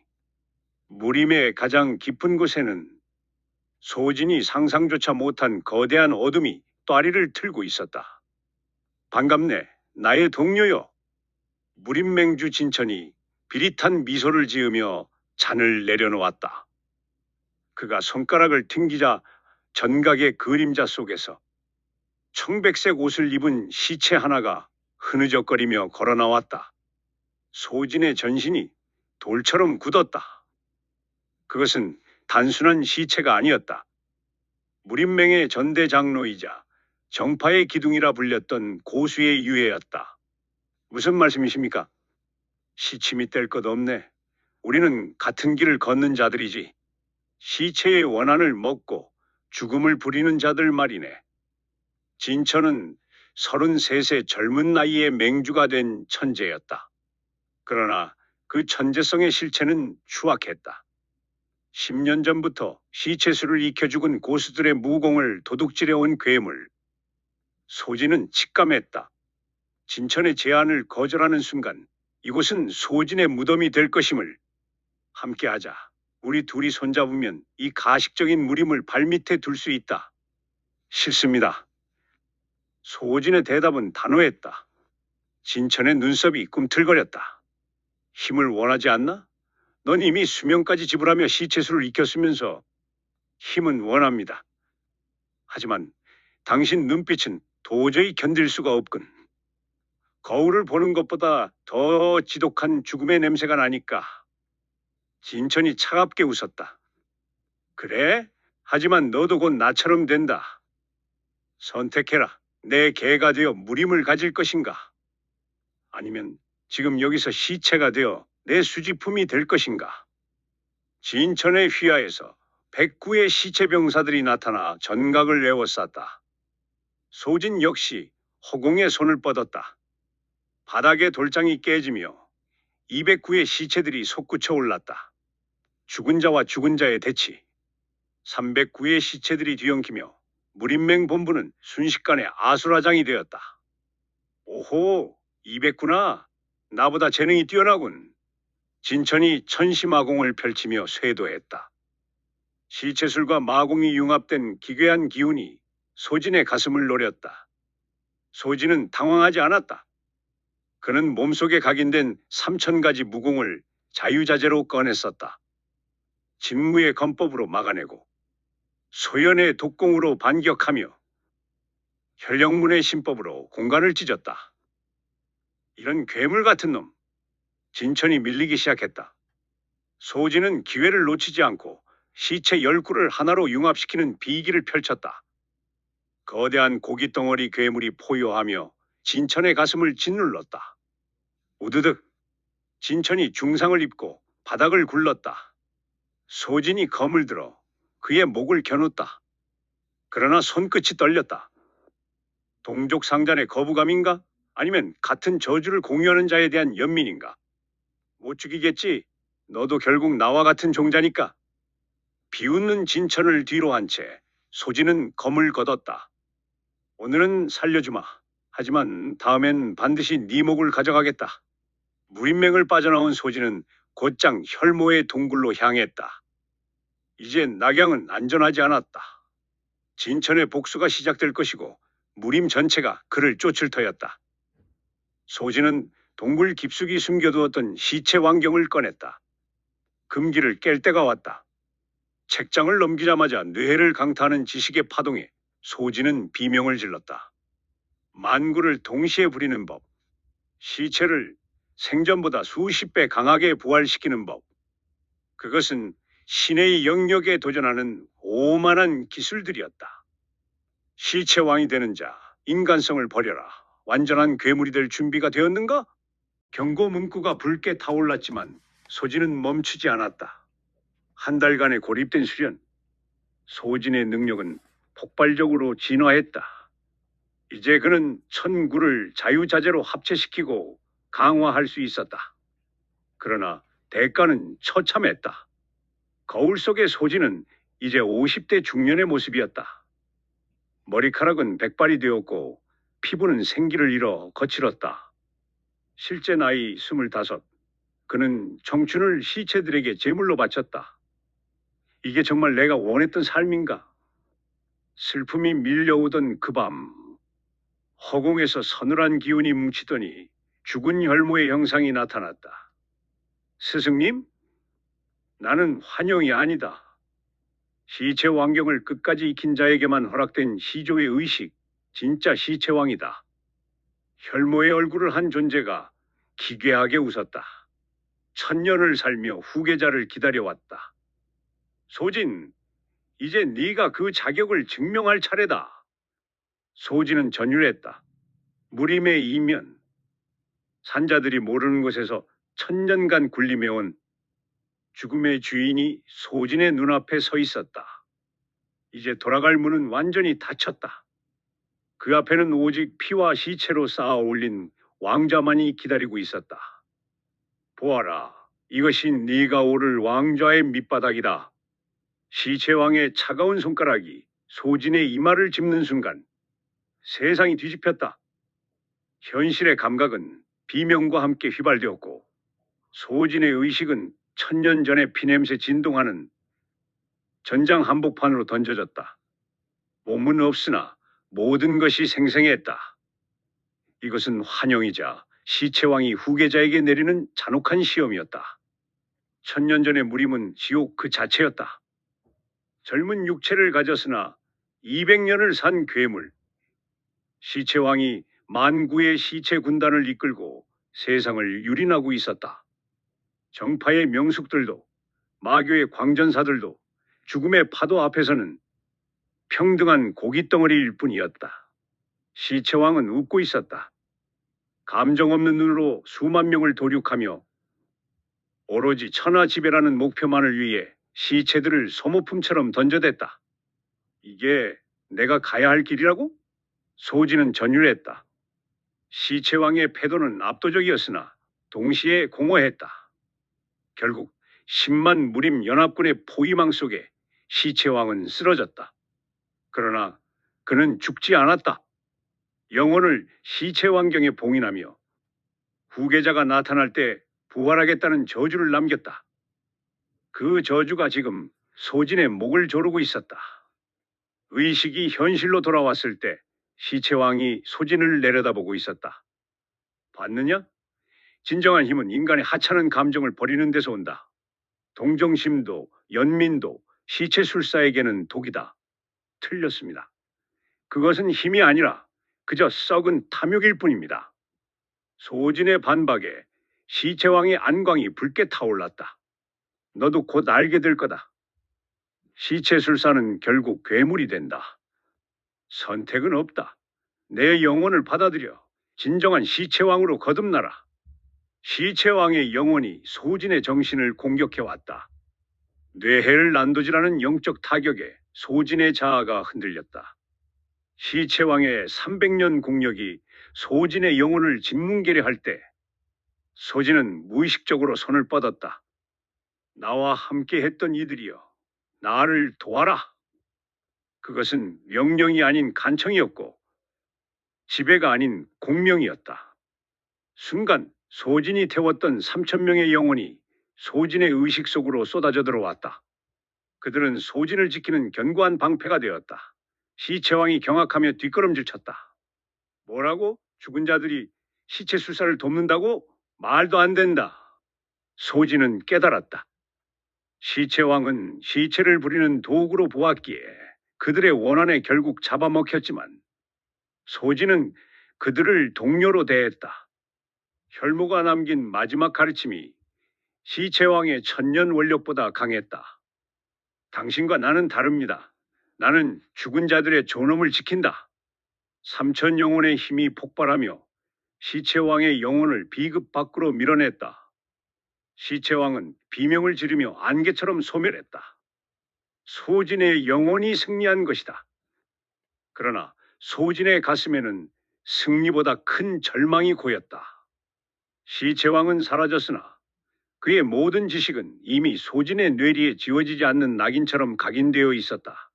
무림의 가장 깊은 곳에는 소진이 상상조차 못한 거대한 어둠이 또아리를 틀고 있었다. 반갑네, 나의 동료여. 무림맹주 진천이 비릿한 미소를 지으며 잔을 내려놓았다. 그가 손가락을 튕기자 전각의 그림자 속에서 청백색 옷을 입은 시체 하나가 흐느적거리며 걸어 나왔다. 소진의 전신이 돌처럼 굳었다. 그것은 단순한 시체가 아니었다. 무림맹의 전대 장로이자 정파의 기둥이라 불렸던 고수의 유해였다. 무슨 말씀이십니까? 시침이 뗄 것 없네. 우리는 같은 길을 걷는 자들이지. 시체의 원한을 먹고 죽음을 부리는 자들 말이네. 진천은 33세 젊은 나이에 맹주가 된 천재였다. 그러나 그 천재성의 실체는 추악했다. 10년 전부터 시체수를 익혀 죽은 고수들의 무공을 도둑질해온 괴물. 소진은 직감했다. 진천의 제안을 거절하는 순간 이곳은 소진의 무덤이 될 것임을. 함께하자. 우리 둘이 손잡으면 이 가식적인 무림을 발밑에 둘 수 있다. 싫습니다. 소진의 대답은 단호했다. 진천의 눈썹이 꿈틀거렸다. 힘을 원하지 않나? 넌 이미 수명까지 지불하며 시체수를 익혔으면서 힘은 원합니다. 하지만 당신 눈빛은 도저히 견딜 수가 없군. 거울을 보는 것보다 더 지독한 죽음의 냄새가 나니까. 진천이 차갑게 웃었다. 그래? 하지만 너도 곧 나처럼 된다. 선택해라. 내 개가 되어 무림을 가질 것인가? 아니면 지금 여기서 시체가 되어 내 수지품이 될 것인가? 진천의 휘하에서 백구의 시체 병사들이 나타나 전각을 에워쌌다. 소진 역시 허공에 손을 뻗었다. 바닥에 돌장이 깨지며 209의 시체들이 솟구쳐 올랐다. 죽은 자와 죽은 자의 대치. 309의 시체들이 뒤엉키며 무림맹 본부는 순식간에 아수라장이 되었다. 오호, 209구나. 나보다 재능이 뛰어나군. 진천이 천시마공을 펼치며 쇄도했다. 시체술과 마공이 융합된 기괴한 기운이 소진의 가슴을 노렸다. 소진은 당황하지 않았다. 그는 몸속에 각인된 3000가지 무공을 자유자재로 꺼냈었다. 진무의 건법으로 막아내고 소연의 독공으로 반격하며 현령문의 신법으로 공간을 찢었다. 이런 괴물 같은 놈. 진천이 밀리기 시작했다. 소진은 기회를 놓치지 않고 시체 10구를 하나로 융합시키는 비기를 펼쳤다. 거대한 고깃덩어리 괴물이 포효하며 진천의 가슴을 짓눌렀다. 우드득 진천이 중상을 입고 바닥을 굴렀다. 소진이 검을 들어 그의 목을 겨눴다. 그러나 손끝이 떨렸다. 동족 상잔의 거부감인가? 아니면 같은 저주를 공유하는 자에 대한 연민인가? 못 죽이겠지. 너도 결국 나와 같은 종자니까. 비웃는 진천을 뒤로 한 채 소진은 검을 걷었다. 오늘은 살려주마. 하지만 다음엔 반드시 네 목을 가져가겠다. 무인맹을 빠져나온 소진은 곧장 혈모의 동굴로 향했다. 이제 낙양은 안전하지 않았다. 진천의 복수가 시작될 것이고 무림 전체가 그를 쫓을 터였다. 소진은 동굴 깊숙이 숨겨두었던 시체 왕경을 꺼냈다. 금기를 깰 때가 왔다. 책장을 넘기자마자 뇌를 강타하는 지식의 파동에 소진은 비명을 질렀다. 만구를 동시에 부리는 법, 시체를 생전보다 수십 배 강하게 부활시키는 법, 그것은 신의 영역에 도전하는 오만한 기술들이었다. 시체왕이 되는 자, 인간성을 버려라. 완전한 괴물이 될 준비가 되었는가? 경고 문구가 붉게 타올랐지만 소진은 멈추지 않았다. 한 달간의 고립된 수련, 소진의 능력은 폭발적으로 진화했다. 이제 그는 천구를 자유자재로 합체시키고 강화할 수 있었다. 그러나 대가는 처참했다. 거울 속의 소진은 이제 50대 중년의 모습이었다. 머리카락은 백발이 되었고 피부는 생기를 잃어 거칠었다. 실제 나이 25. 그는 청춘을 시체들에게 제물로 바쳤다. 이게 정말 내가 원했던 삶인가? 슬픔이 밀려오던 그 밤, 허공에서 서늘한 기운이 뭉치더니 죽은 혈모의 형상이 나타났다. 스승님? 나는 환영이 아니다. 시체 왕경을 끝까지 익힌 자에게만 허락된 시조의 의식, 진짜 시체왕이다. 혈모의 얼굴을 한 존재가 기괴하게 웃었다. 천년을 살며 후계자를 기다려왔다. 소진, 이제 네가 그 자격을 증명할 차례다. 소진은 전율했다. 무림의 이면, 산자들이 모르는 곳에서 천년간 군림해온 죽음의 주인이 소진의 눈앞에 서 있었다. 이제 돌아갈 문은 완전히 닫혔다. 그 앞에는 오직 피와 시체로 쌓아 올린 왕좌만이 기다리고 있었다. 보아라, 이것이 네가 오를 왕좌의 밑바닥이다. 시체왕의 차가운 손가락이 소진의 이마를 짚는 순간 세상이 뒤집혔다. 현실의 감각은 비명과 함께 휘발되었고 소진의 의식은 천년 전의 피냄새 진동하는 전장 한복판으로 던져졌다. 몸은 없으나 모든 것이 생생했다. 이것은 환영이자 시체왕이 후계자에게 내리는 잔혹한 시험이었다. 천년 전의 무림은 지옥 그 자체였다. 젊은 육체를 가졌으나 200년을 산 괴물. 시체왕이 만구의 시체 군단을 이끌고 세상을 유린하고 있었다. 정파의 명숙들도 마교의 광전사들도 죽음의 파도 앞에서는 평등한 고깃덩어리일 뿐이었다. 시체왕은 웃고 있었다. 감정 없는 눈으로 수만 명을 도륙하며 오로지 천하지배라는 목표만을 위해 시체들을 소모품처럼 던져댔다. 이게 내가 가야 할 길이라고? 소진은 전율했다. 시체왕의 패도는 압도적이었으나 동시에 공허했다. 결국 10만 무림 연합군의 포위망 속에 시체왕은 쓰러졌다. 그러나 그는 죽지 않았다. 영혼을 시체왕경에 봉인하며 후계자가 나타날 때 부활하겠다는 저주를 남겼다. 그 저주가 지금 소진의 목을 조르고 있었다. 의식이 현실로 돌아왔을 때 시체왕이 소진을 내려다보고 있었다. 봤느냐? 진정한 힘은 인간의 하찮은 감정을 버리는 데서 온다. 동정심도 연민도 시체술사에게는 독이다. 틀렸습니다. 그것은 힘이 아니라 그저 썩은 탐욕일 뿐입니다. 소진의 반박에 시체왕의 안광이 붉게 타올랐다. 너도 곧 알게 될 거다. 시체술사는 결국 괴물이 된다. 선택은 없다. 내 영혼을 받아들여 진정한 시체왕으로 거듭나라. 시체왕의 영혼이 소진의 정신을 공격해왔다. 뇌해를 난도질하는 영적 타격에 소진의 자아가 흔들렸다. 시체왕의 300년 공력이 소진의 영혼을 짓뭉개려 할 때 소진은 무의식적으로 손을 뻗었다. 나와 함께 했던 이들이여, 나를 도와라. 그것은 명령이 아닌 간청이었고 지배가 아닌 공명이었다. 순간 소진이 태웠던 3천 명의 영혼이 소진의 의식 속으로 쏟아져 들어왔다. 그들은 소진을 지키는 견고한 방패가 되었다. 시체왕이 경악하며 뒷걸음질 쳤다. 뭐라고? 죽은 자들이 시체 수사를 돕는다고? 말도 안 된다. 소진은 깨달았다. 시체왕은 시체를 부리는 도구로 보았기에 그들의 원한에 결국 잡아먹혔지만 소진은 그들을 동료로 대했다. 혈모가 남긴 마지막 가르침이 시체왕의 천년 원력보다 강했다. 당신과 나는 다릅니다. 나는 죽은 자들의 존엄을 지킨다. 삼천 영혼의 힘이 폭발하며 시체왕의 영혼을 비급 밖으로 밀어냈다. 시체왕은 비명을 지르며 안개처럼 소멸했다. 소진의 영혼이 승리한 것이다. 그러나 소진의 가슴에는 승리보다 큰 절망이 고였다. 시체왕은 사라졌으나 그의 모든 지식은 이미 소진의 뇌리에 지워지지 않는 낙인처럼 각인되어 있었다.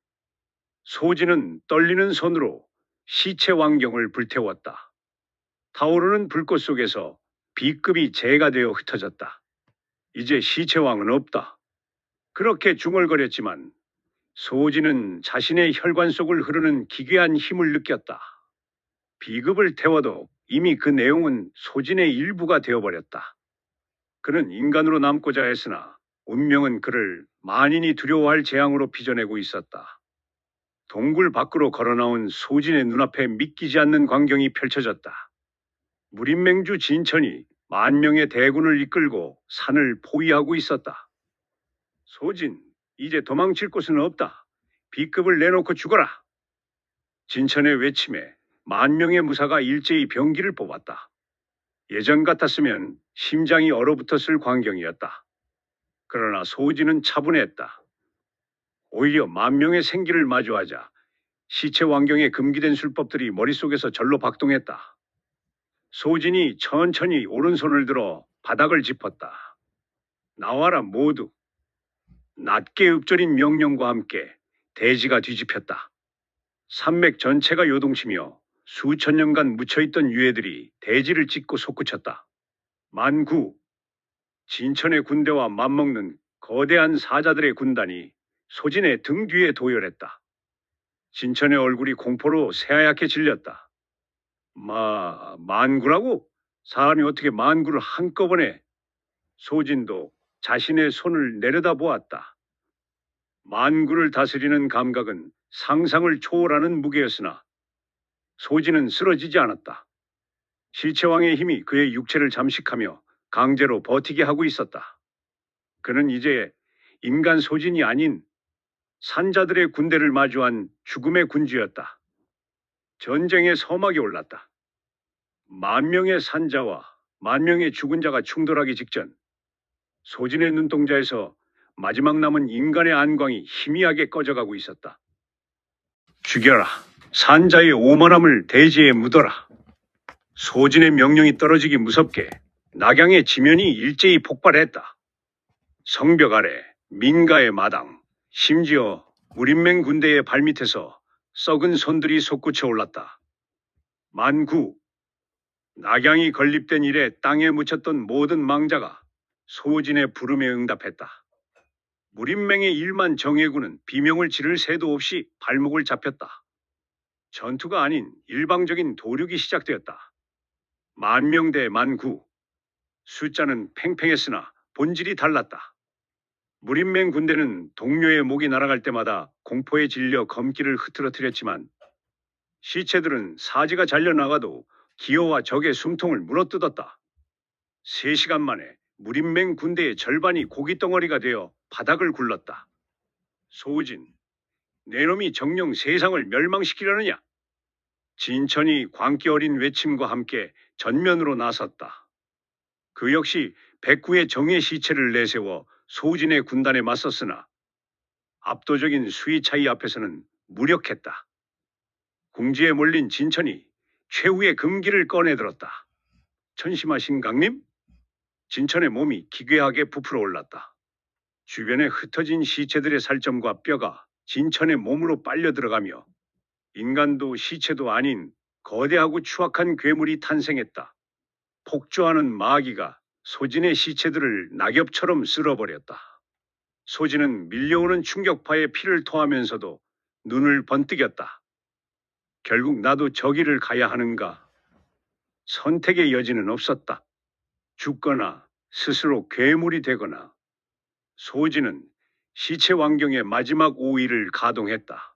소진은 떨리는 손으로 시체왕경을 불태웠다. 타오르는 불꽃 속에서 B급이 재가 되어 흩어졌다. 이제 시체왕은 없다. 그렇게 중얼거렸지만 소진은 자신의 혈관 속을 흐르는 기괴한 힘을 느꼈다. B급을 태워도 이미 그 내용은 소진의 일부가 되어버렸다. 그는 인간으로 남고자 했으나 운명은 그를 만인이 두려워할 재앙으로 빚어내고 있었다. 동굴 밖으로 걸어나온 소진의 눈앞에 믿기지 않는 광경이 펼쳐졌다. 무림맹주 진천이 10,000명의 대군을 이끌고 산을 포위하고 있었다. 소진, 이제 도망칠 곳은 없다. B급을 내놓고 죽어라. 진천의 외침에 10,000명의 무사가 일제히 병기를 뽑았다. 예전 같았으면 심장이 얼어붙었을 광경이었다. 그러나 소진은 차분했다. 오히려 10,000명의 생기를 마주하자 시체 왕경에 금기된 술법들이 머릿속에서 절로 박동했다. 소진이 천천히 오른손을 들어 바닥을 짚었다. 나와라 모두. 낮게 읊조린 명령과 함께 대지가 뒤집혔다. 산맥 전체가 요동치며 수천 년간 묻혀있던 유해들이 대지를 찢고 솟구쳤다. 만구, 진천의 군대와 맞먹는 거대한 사자들의 군단이 소진의 등 뒤에 도열했다. 진천의 얼굴이 공포로 새하얗게 질렸다. 만구라고? 사람이 어떻게 만구를 한꺼번에? 소진도 자신의 손을 내려다보았다. 만구를 다스리는 감각은 상상을 초월하는 무게였으나 소진은 쓰러지지 않았다. 시체왕의 힘이 그의 육체를 잠식하며 강제로 버티게 하고 있었다. 그는 이제 인간 소진이 아닌 산자들의 군대를 마주한 죽음의 군주였다. 전쟁의 서막이 올랐다. 만 명의 산자와 만 명의 죽은 자가 충돌하기 직전 소진의 눈동자에서 마지막 남은 인간의 안광이 희미하게 꺼져가고 있었다. 죽여라. 산자의 오만함을 대지에 묻어라. 소진의 명령이 떨어지기 무섭게 낙양의 지면이 일제히 폭발했다. 성벽 아래, 민가의 마당, 심지어 무림맹 군대의 발밑에서 썩은 손들이 솟구쳐 올랐다. 만구, 낙양이 건립된 이래 땅에 묻혔던 모든 망자가 소진의 부름에 응답했다. 무림맹의 1만 정예군은 비명을 지를 새도 없이 발목을 잡혔다. 전투가 아닌 일방적인 도륙이 시작되었다. 10,000명 대 19,000. 숫자는 팽팽했으나 본질이 달랐다. 무림맹 군대는 동료의 목이 날아갈 때마다 공포에 질려 검기를 흐트러뜨렸지만 시체들은 사지가 잘려나가도 기어와 적의 숨통을 물어뜯었다. 3시간 만에 무림맹 군대의 절반이 고깃덩어리가 되어 바닥을 굴렀다. 소진, 내 놈이 정녕 세상을 멸망시키려느냐? 진천이 광기 어린 외침과 함께 전면으로 나섰다. 그 역시 백구의 정예 시체를 내세워 소진의 군단에 맞섰으나 압도적인 수위 차이 앞에서는 무력했다. 궁지에 몰린 진천이 최후의 금기를 꺼내들었다. 천심하신 강림? 진천의 몸이 기괴하게 부풀어 올랐다. 주변에 흩어진 시체들의 살점과 뼈가 진천의 몸으로 빨려 들어가며 인간도 시체도 아닌 거대하고 추악한 괴물이 탄생했다. 폭주하는 마귀가 소진의 시체들을 낙엽처럼 쓸어버렸다. 소진은 밀려오는 충격파에 피를 토하면서도 눈을 번뜩였다. 결국 나도 저기를 가야 하는가? 선택의 여지는 없었다. 죽거나 스스로 괴물이 되거나. 소진은 시체 왕경의 마지막 오의를 가동했다.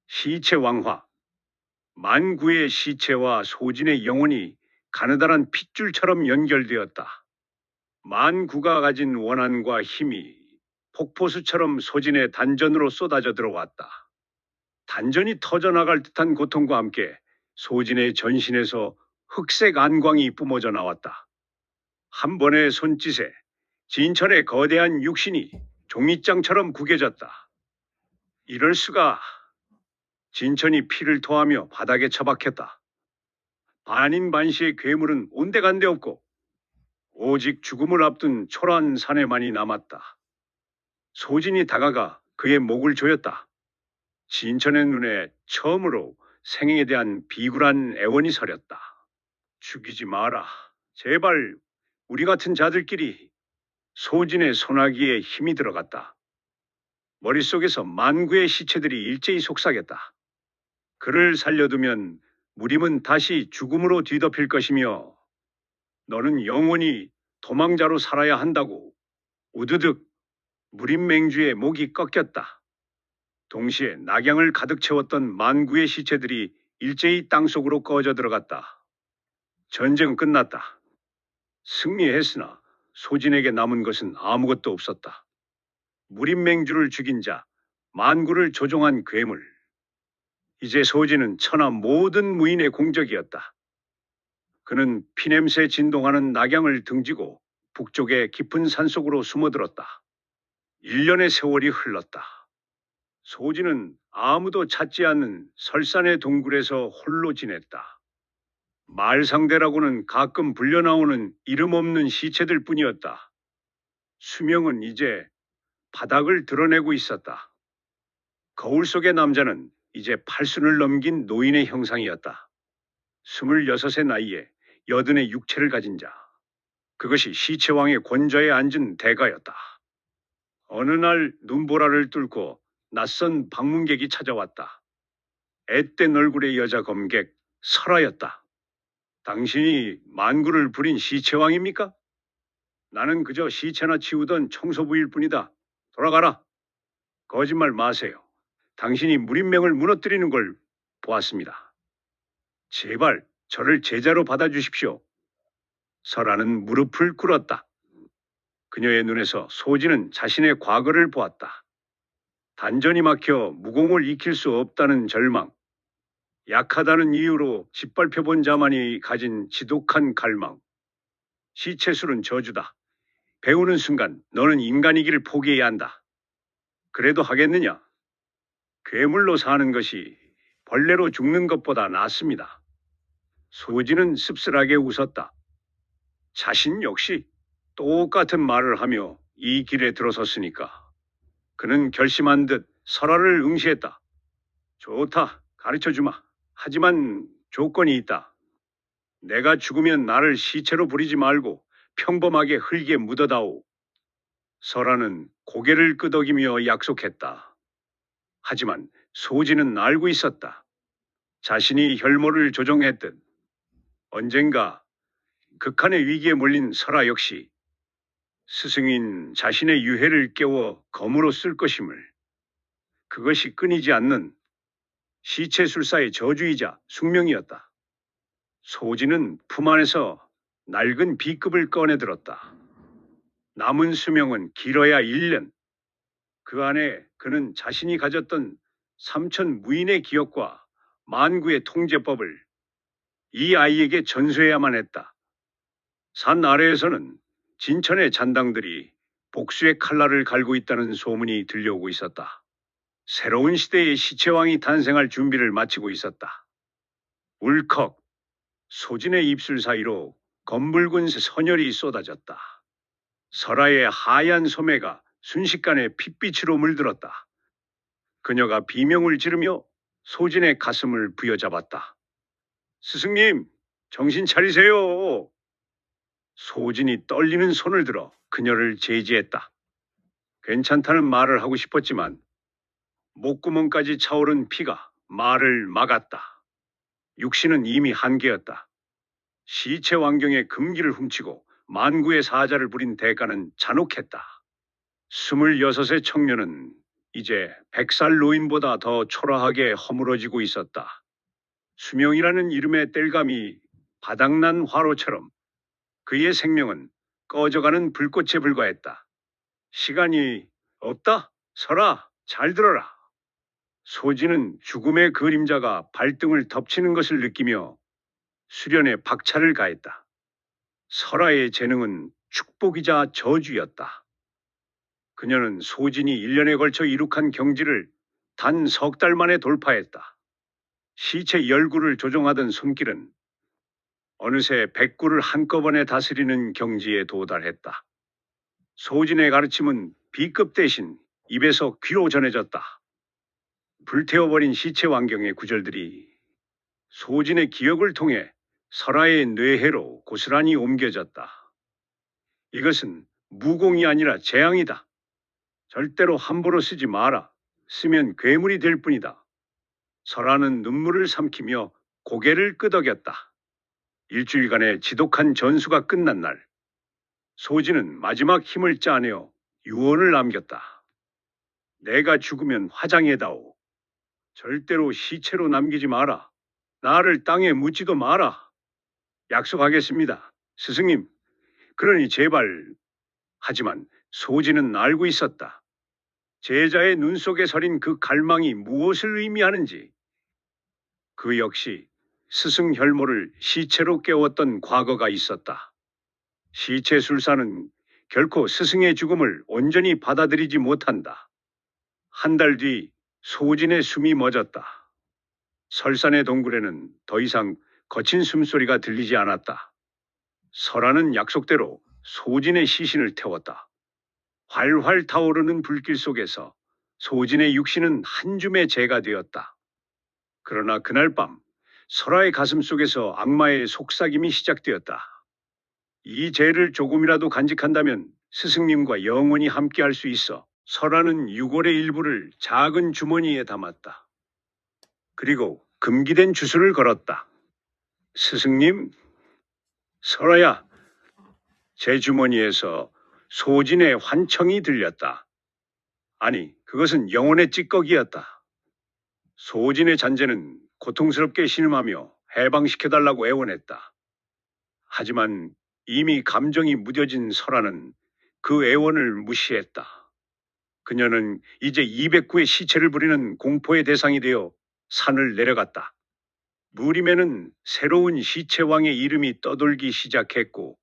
시체 왕화. 만구의 시체와 소진의 영혼이 가느다란 핏줄처럼 연결되었다. 만구가 가진 원한과 힘이 폭포수처럼 소진의 단전으로 쏟아져 들어왔다. 단전이 터져나갈 듯한 고통과 함께 소진의 전신에서 흑색 안광이 뿜어져 나왔다. 한 번의 손짓에 진천의 거대한 육신이 종이장처럼 구겨졌다. 이럴 수가. 진천이 피를 토하며 바닥에 처박혔다. 반인반시의 괴물은 온데간데 없고 오직 죽음을 앞둔 초라한 사내만이 남았다. 소진이 다가가 그의 목을 조였다. 진천의 눈에 처음으로 생에 대한 비굴한 애원이 서렸다. 죽이지 마라. 제발 우리 같은 자들끼리. 소진의 소나기에 힘이 들어갔다. 머릿속에서 만구의 시체들이 일제히 속삭였다. 그를 살려두면 무림은 다시 죽음으로 뒤덮일 것이며 너는 영원히 도망자로 살아야 한다고. 우드득 무림맹주의 목이 꺾였다. 동시에 낙양을 가득 채웠던 만구의 시체들이 일제히 땅속으로 꺼져 들어갔다. 전쟁은 끝났다. 승리했으나 소진에게 남은 것은 아무것도 없었다. 무림맹주를 죽인 자, 만구를 조종한 괴물. 이제 소진은 천하 모든 무인의 공적이었다. 그는 피냄새 진동하는 낙양을 등지고 북쪽의 깊은 산속으로 숨어들었다. 1년의 세월이 흘렀다. 소진은 아무도 찾지 않는 설산의 동굴에서 홀로 지냈다. 말상대라고는 가끔 불려나오는 이름 없는 시체들 뿐이었다. 수명은 이제 바닥을 드러내고 있었다. 거울 속의 남자는 이제 팔순을 넘긴 노인의 형상이었다. 26의 나이에 여든의 육체를 가진 자. 그것이 시체왕의 권좌에 앉은 대가였다. 어느 날 눈보라를 뚫고 낯선 방문객이 찾아왔다. 앳된 얼굴의 여자 검객 설아였다. 당신이 만구를 부린 시체왕입니까? 나는 그저 시체나 치우던 청소부일 뿐이다. 돌아가라. 거짓말 마세요. 당신이 무림맹을 무너뜨리는 걸 보았습니다. 제발 저를 제자로 받아주십시오. 설아는 무릎을 꿇었다. 그녀의 눈에서 소진은 자신의 과거를 보았다. 단전이 막혀 무공을 익힐 수 없다는 절망, 약하다는 이유로 짓밟혀본 자만이 가진 지독한 갈망. 시체술은 저주다. 배우는 순간 너는 인간이기를 포기해야 한다. 그래도 하겠느냐? 괴물로 사는 것이 벌레로 죽는 것보다 낫습니다. 소진은 씁쓸하게 웃었다. 자신 역시 똑같은 말을 하며 이 길에 들어섰으니까. 그는 결심한 듯 설화를 응시했다. 좋다, 가르쳐 주마. 하지만 조건이 있다. 내가 죽으면 나를 시체로 부리지 말고 평범하게 흙에 묻어다오. 설화는 고개를 끄덕이며 약속했다. 하지만 소진은 알고 있었다. 자신이 혈모를 조종했듯 언젠가 극한의 위기에 몰린 설화 역시 스승인 자신의 유해를 깨워 검으로 쓸 것임을. 그것이 끊이지 않는 시체술사의 저주이자 숙명이었다. 소진은 품 안에서 낡은 B급을 꺼내 들었다. 남은 수명은 길어야 1년. 그 안에 그는 자신이 가졌던 3천 무인의 기억과 만구의 통제법을 이 아이에게 전수해야만 했다. 산 아래에서는 진천의 잔당들이 복수의 칼날을 갈고 있다는 소문이 들려오고 있었다. 새로운 시대의 시체왕이 탄생할 준비를 마치고 있었다. 울컥 소진의 입술 사이로 검붉은 선혈이 쏟아졌다. 설아의 하얀 소매가 순식간에 핏빛으로 물들었다. 그녀가 비명을 지르며 소진의 가슴을 부여잡았다. 스승님, 정신 차리세요. 소진이 떨리는 손을 들어 그녀를 제지했다. 괜찮다는 말을 하고 싶었지만 목구멍까지 차오른 피가 말을 막았다. 육신은 이미 한계였다. 시체 왕경의 금기를 훔치고 만구의 사자를 부린 대가는 잔혹했다. 26의 청년은 이제 100살 노인보다 더 초라하게 허물어지고 있었다. 수명이라는 이름의 땔감이 바닥난 화로처럼 그의 생명은 꺼져가는 불꽃에 불과했다. 시간이 없다? 설아, 잘 들어라. 소진은 죽음의 그림자가 발등을 덮치는 것을 느끼며 수련에 박차를 가했다. 설아의 재능은 축복이자 저주였다. 그녀는 소진이 1년에 걸쳐 이룩한 경지를 단 석 달 만에 돌파했다. 시체 열구를 조종하던 손길은 어느새 100구를 한꺼번에 다스리는 경지에 도달했다. 소진의 가르침은 B급 대신 입에서 귀로 전해졌다. 불태워버린 시체 왕경의 구절들이 소진의 기억을 통해 설아의 뇌해로 고스란히 옮겨졌다. 이것은 무공이 아니라 재앙이다. 절대로 함부로 쓰지 마라. 쓰면 괴물이 될 뿐이다. 설아는 눈물을 삼키며 고개를 끄덕였다. 일주일간의 지독한 전수가 끝난 날, 소진은 마지막 힘을 짜내어 유언을 남겼다. 내가 죽으면 화장해다오. 절대로 시체로 남기지 마라. 나를 땅에 묻지도 마라. 약속하겠습니다. 스승님, 그러니 제발. 하지만 소진은 알고 있었다. 제자의 눈 속에 서린 그 갈망이 무엇을 의미하는지. 그 역시 스승 혈모를 시체로 깨웠던 과거가 있었다. 시체술사는 결코 스승의 죽음을 온전히 받아들이지 못한다. 한 달 뒤 소진의 숨이 멎었다. 설산의 동굴에는 더 이상 거친 숨소리가 들리지 않았다. 설아는 약속대로 소진의 시신을 태웠다. 활활 타오르는 불길 속에서 소진의 육신은 한 줌의 재가 되었다. 그러나 그날 밤 설아의 가슴 속에서 악마의 속삭임이 시작되었다. 이 재를 조금이라도 간직한다면 스승님과 영원히 함께할 수 있어. 설아는 유골의 일부를 작은 주머니에 담았다. 그리고 금기된 주술을 걸었다. 스승님, 설아야. 제 주머니에서 소진의 환청이 들렸다. 아니, 그것은 영혼의 찌꺼기였다. 소진의 잔재는 고통스럽게 신음하며 해방시켜달라고 애원했다. 하지만 이미 감정이 무뎌진 설아는 그 애원을 무시했다. 그녀는 이제 209의 시체를 부리는 공포의 대상이 되어 산을 내려갔다. 무림에는 새로운 시체왕의 이름이 떠돌기 시작했고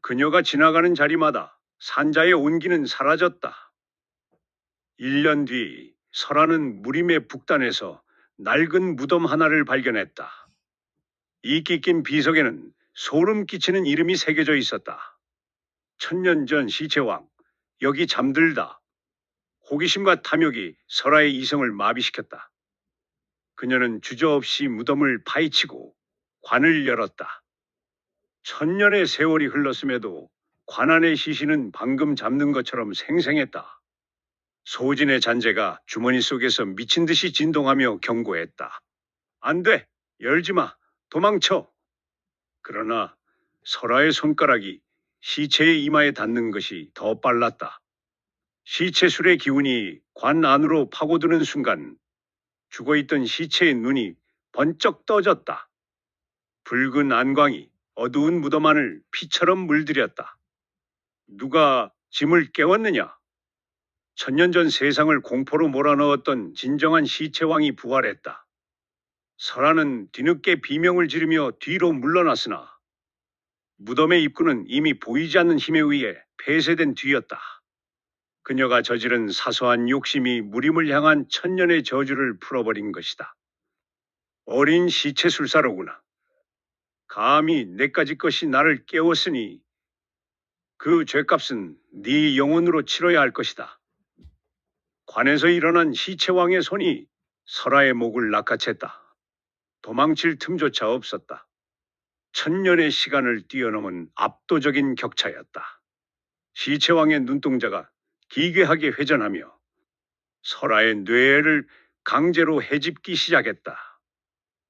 그녀가 지나가는 자리마다 산자의 온기는 사라졌다. 1년 뒤 설아는 무림의 북단에서 낡은 무덤 하나를 발견했다. 이끼 낀 비석에는 소름 끼치는 이름이 새겨져 있었다. 1000년 전 시체왕, 여기 잠들다. 호기심과 탐욕이 설아의 이성을 마비시켰다. 그녀는 주저없이 무덤을 파헤치고 관을 열었다. 1000년의 세월이 흘렀음에도 관 안의 시신은 방금 잡는 것처럼 생생했다. 소진의 잔재가 주머니 속에서 미친 듯이 진동하며 경고했다. 안 돼! 열지 마! 도망쳐! 그러나 설아의 손가락이 시체의 이마에 닿는 것이 더 빨랐다. 시체술의 기운이 관 안으로 파고드는 순간 죽어있던 시체의 눈이 번쩍 떠졌다. 붉은 안광이 어두운 무덤 안을 피처럼 물들였다. 누가 짐을 깨웠느냐? 1000년 전 세상을 공포로 몰아넣었던 진정한 시체왕이 부활했다. 설아는 뒤늦게 비명을 지르며 뒤로 물러났으나 무덤의 입구는 이미 보이지 않는 힘에 의해 폐쇄된 뒤였다. 그녀가 저지른 사소한 욕심이 무림을 향한 1000년의 저주를 풀어버린 것이다. 어린 시체술사로구나. 감히 내까지 것이 나를 깨웠으니 그 죄값은 네 영혼으로 치러야 할 것이다. 관에서 일어난 시체왕의 손이 설아의 목을 낚아챘다. 도망칠 틈조차 없었다. 1000년의 시간을 뛰어넘은 압도적인 격차였다. 시체왕의 눈동자가 기괴하게 회전하며 설아의 뇌를 강제로 헤집기 시작했다.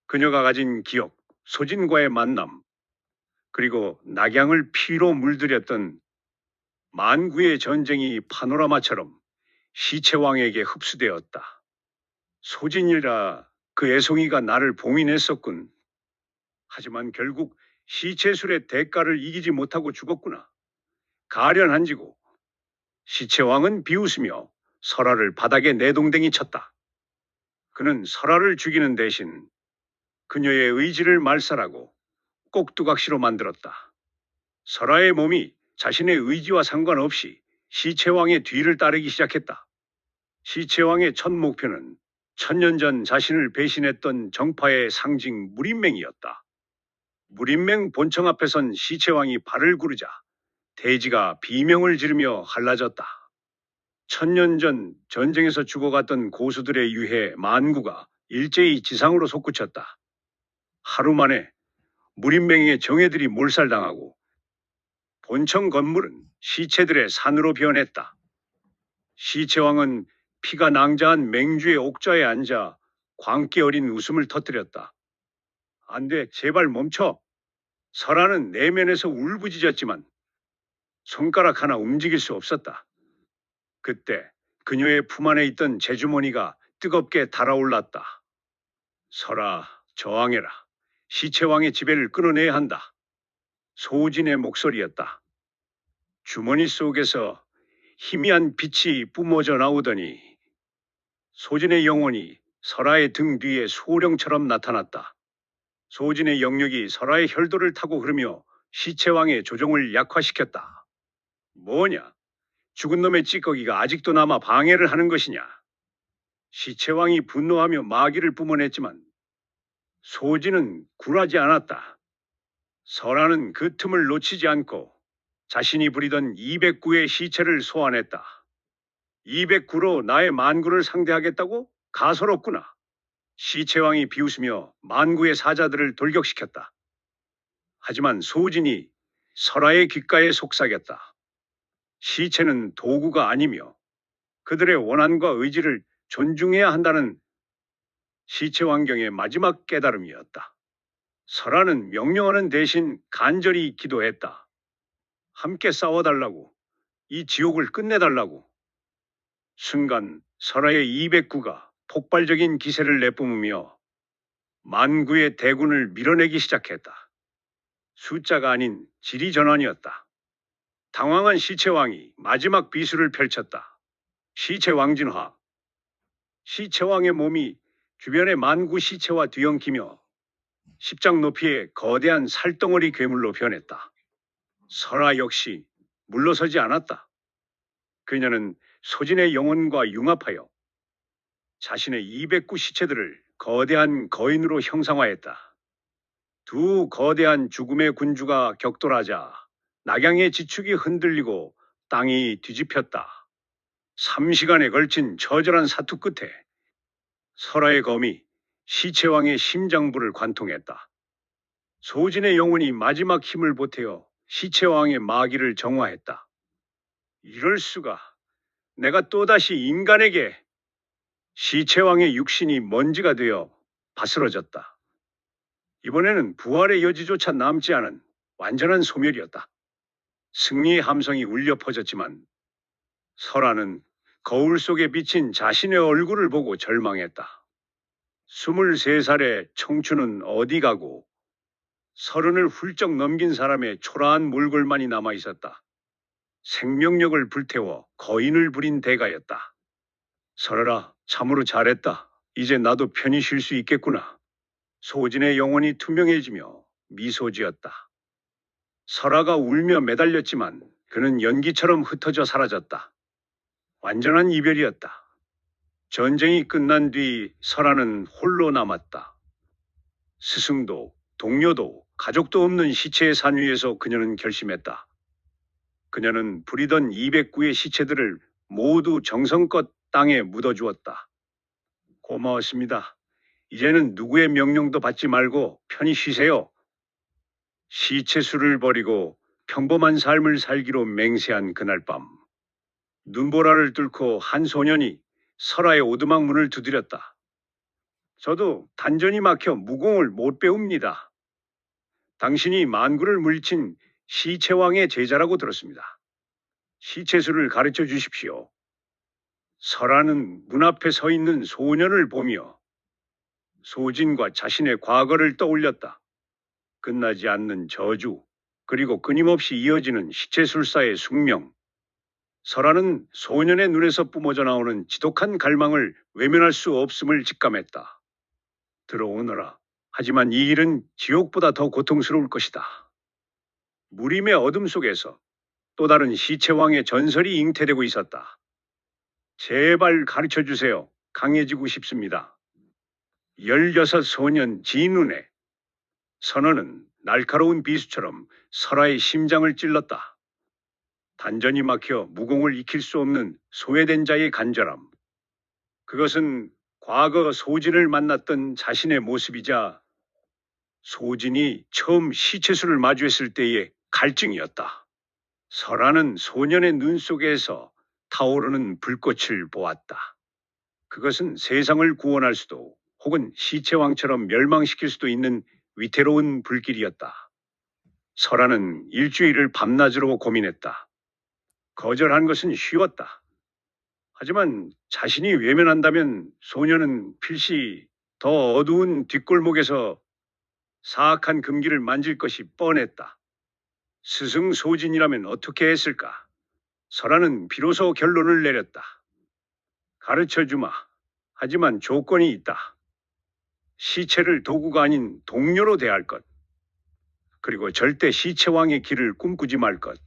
그녀가 가진 기억, 소진과의 만남, 그리고 낙양을 피로 물들였던 만구의 전쟁이 파노라마처럼 시체왕에게 흡수되었다. 소진이라 그 애송이가 나를 봉인했었군. 하지만 결국 시체술의 대가를 이기지 못하고 죽었구나. 가련한지고 시체왕은 비웃으며 설아를 바닥에 내동댕이 쳤다. 그는 설아를 죽이는 대신 그녀의 의지를 말살하고 꼭두각시로 만들었다. 설아의 몸이 자신의 의지와 상관없이 시체왕의 뒤를 따르기 시작했다. 시체왕의 첫 목표는 1000년 전 자신을 배신했던 정파의 상징 무림맹이었다. 무림맹 본청 앞에 선 시체왕이 발을 구르자 대지가 비명을 지르며 갈라졌다. 1000년 전 전쟁에서 죽어갔던 고수들의 유해 만구가 일제히 지상으로 솟구쳤다. 하루 만에 무림맹의 정예들이 몰살당하고 본청 건물은 시체들의 산으로 변했다. 시체왕은 피가 낭자한 맹주의 옥좌에 앉아 광기 어린 웃음을 터뜨렸다. 안 돼, 제발 멈춰. 설아는 내면에서 울부짖었지만 손가락 하나 움직일 수 없었다. 그때 그녀의 품 안에 있던 제주머니가 뜨겁게 달아올랐다. 설아, 저항해라. 시체왕의 지배를 끊어내야 한다. 소진의 목소리였다. 주머니 속에서 희미한 빛이 뿜어져 나오더니 소진의 영혼이 설아의 등 뒤에 소령처럼 나타났다. 소진의 영역이 설아의 혈도를 타고 흐르며 시체왕의 조종을 약화시켰다. 뭐냐? 죽은 놈의 찌꺼기가 아직도 남아 방해를 하는 것이냐? 시체왕이 분노하며 마귀를 뿜어냈지만 소진은 굴하지 않았다. 설아는 그 틈을 놓치지 않고 자신이 부리던 209의 시체를 소환했다. 209로 나의 만구를 상대하겠다고? 가소롭구나. 시체왕이 비웃으며 만구의 사자들을 돌격시켰다. 하지만 소진이 설아의 귓가에 속삭였다. 시체는 도구가 아니며 그들의 원한과 의지를 존중해야 한다는 시체왕경의 마지막 깨달음이었다. 설아는 명령하는 대신 간절히 기도했다. 함께 싸워달라고, 이 지옥을 끝내달라고. 순간 설아의 209가 폭발적인 기세를 내뿜으며 만구의 대군을 밀어내기 시작했다. 숫자가 아닌 질이 전환이었다. 당황한 시체왕이 마지막 비수를 펼쳤다. 시체왕진화. 시체왕의 몸이 주변의 만구 시체와 뒤엉키며 10장 높이의 거대한 살덩어리 괴물로 변했다. 설아 역시 물러서지 않았다. 그녀는 소진의 영혼과 융합하여 자신의 209 시체들을 거대한 거인으로 형상화했다. 두 거대한 죽음의 군주가 격돌하자 낙양의 지축이 흔들리고 땅이 뒤집혔다. 3시간에 걸친 처절한 사투 끝에 설아의 검이 시체왕의 심장부를 관통했다. 소진의 영혼이 마지막 힘을 보태어 시체왕의 마기를 정화했다. 이럴 수가. 내가 또다시 인간에게. 시체왕의 육신이 먼지가 되어 바스러졌다. 이번에는 부활의 여지조차 남지 않은 완전한 소멸이었다. 승리의 함성이 울려 퍼졌지만 설아는 거울 속에 비친 자신의 얼굴을 보고 절망했다. 23살의 청춘은 어디 가고 30을 훌쩍 넘긴 사람의 초라한 몰골만이 남아 있었다. 생명력을 불태워 거인을 부린 대가였다. 설아라, 참으로 잘했다. 이제 나도 편히 쉴 수 있겠구나. 소진의 영혼이 투명해지며 미소 지었다. 설아가 울며 매달렸지만 그는 연기처럼 흩어져 사라졌다. 완전한 이별이었다. 전쟁이 끝난 뒤 설아는 홀로 남았다. 스승도 동료도 가족도 없는 시체의 산 위에서 그녀는 결심했다. 그녀는 부리던 209의 시체들을 모두 정성껏 땅에 묻어주었다. 고마웠습니다. 이제는 누구의 명령도 받지 말고 편히 쉬세요. 시체수를 버리고 평범한 삶을 살기로 맹세한 그날 밤, 눈보라를 뚫고 한 소년이 설아의 오두막 문을 두드렸다. 저도 단전이 막혀 무공을 못 배웁니다. 당신이 만구를 물리친 시체왕의 제자라고 들었습니다. 시체수를 가르쳐 주십시오. 설아는 문 앞에 서 있는 소년을 보며 소진과 자신의 과거를 떠올렸다. 끝나지 않는 저주, 그리고 끊임없이 이어지는 시체술사의 숙명. 설아는 소년의 눈에서 뿜어져 나오는 지독한 갈망을 외면할 수 없음을 직감했다. 들어오너라. 하지만 이 일은 지옥보다 더 고통스러울 것이다. 무림의 어둠 속에서 또 다른 시체왕의 전설이 잉태되고 있었다. 제발 가르쳐 주세요. 강해지고 싶습니다. 16 소년 진운의 선언은 날카로운 비수처럼 설아의 심장을 찔렀다. 단전이 막혀 무공을 익힐 수 없는 소외된 자의 간절함. 그것은 과거 소진을 만났던 자신의 모습이자 소진이 처음 시체수를 마주했을 때의 갈증이었다. 설아는 소년의 눈 속에서 타오르는 불꽃을 보았다. 그것은 세상을 구원할 수도 혹은 시체왕처럼 멸망시킬 수도 있는 위태로운 불길이었다. 설아는 일주일을 밤낮으로 고민했다. 거절한 것은 쉬웠다. 하지만 자신이 외면한다면 소년은 필시 더 어두운 뒷골목에서 사악한 금기를 만질 것이 뻔했다. 스승 소진이라면 어떻게 했을까? 설아는 비로소 결론을 내렸다. 가르쳐주마. 하지만 조건이 있다. 시체를 도구가 아닌 동료로 대할 것. 그리고 절대 시체왕의 길을 꿈꾸지 말 것.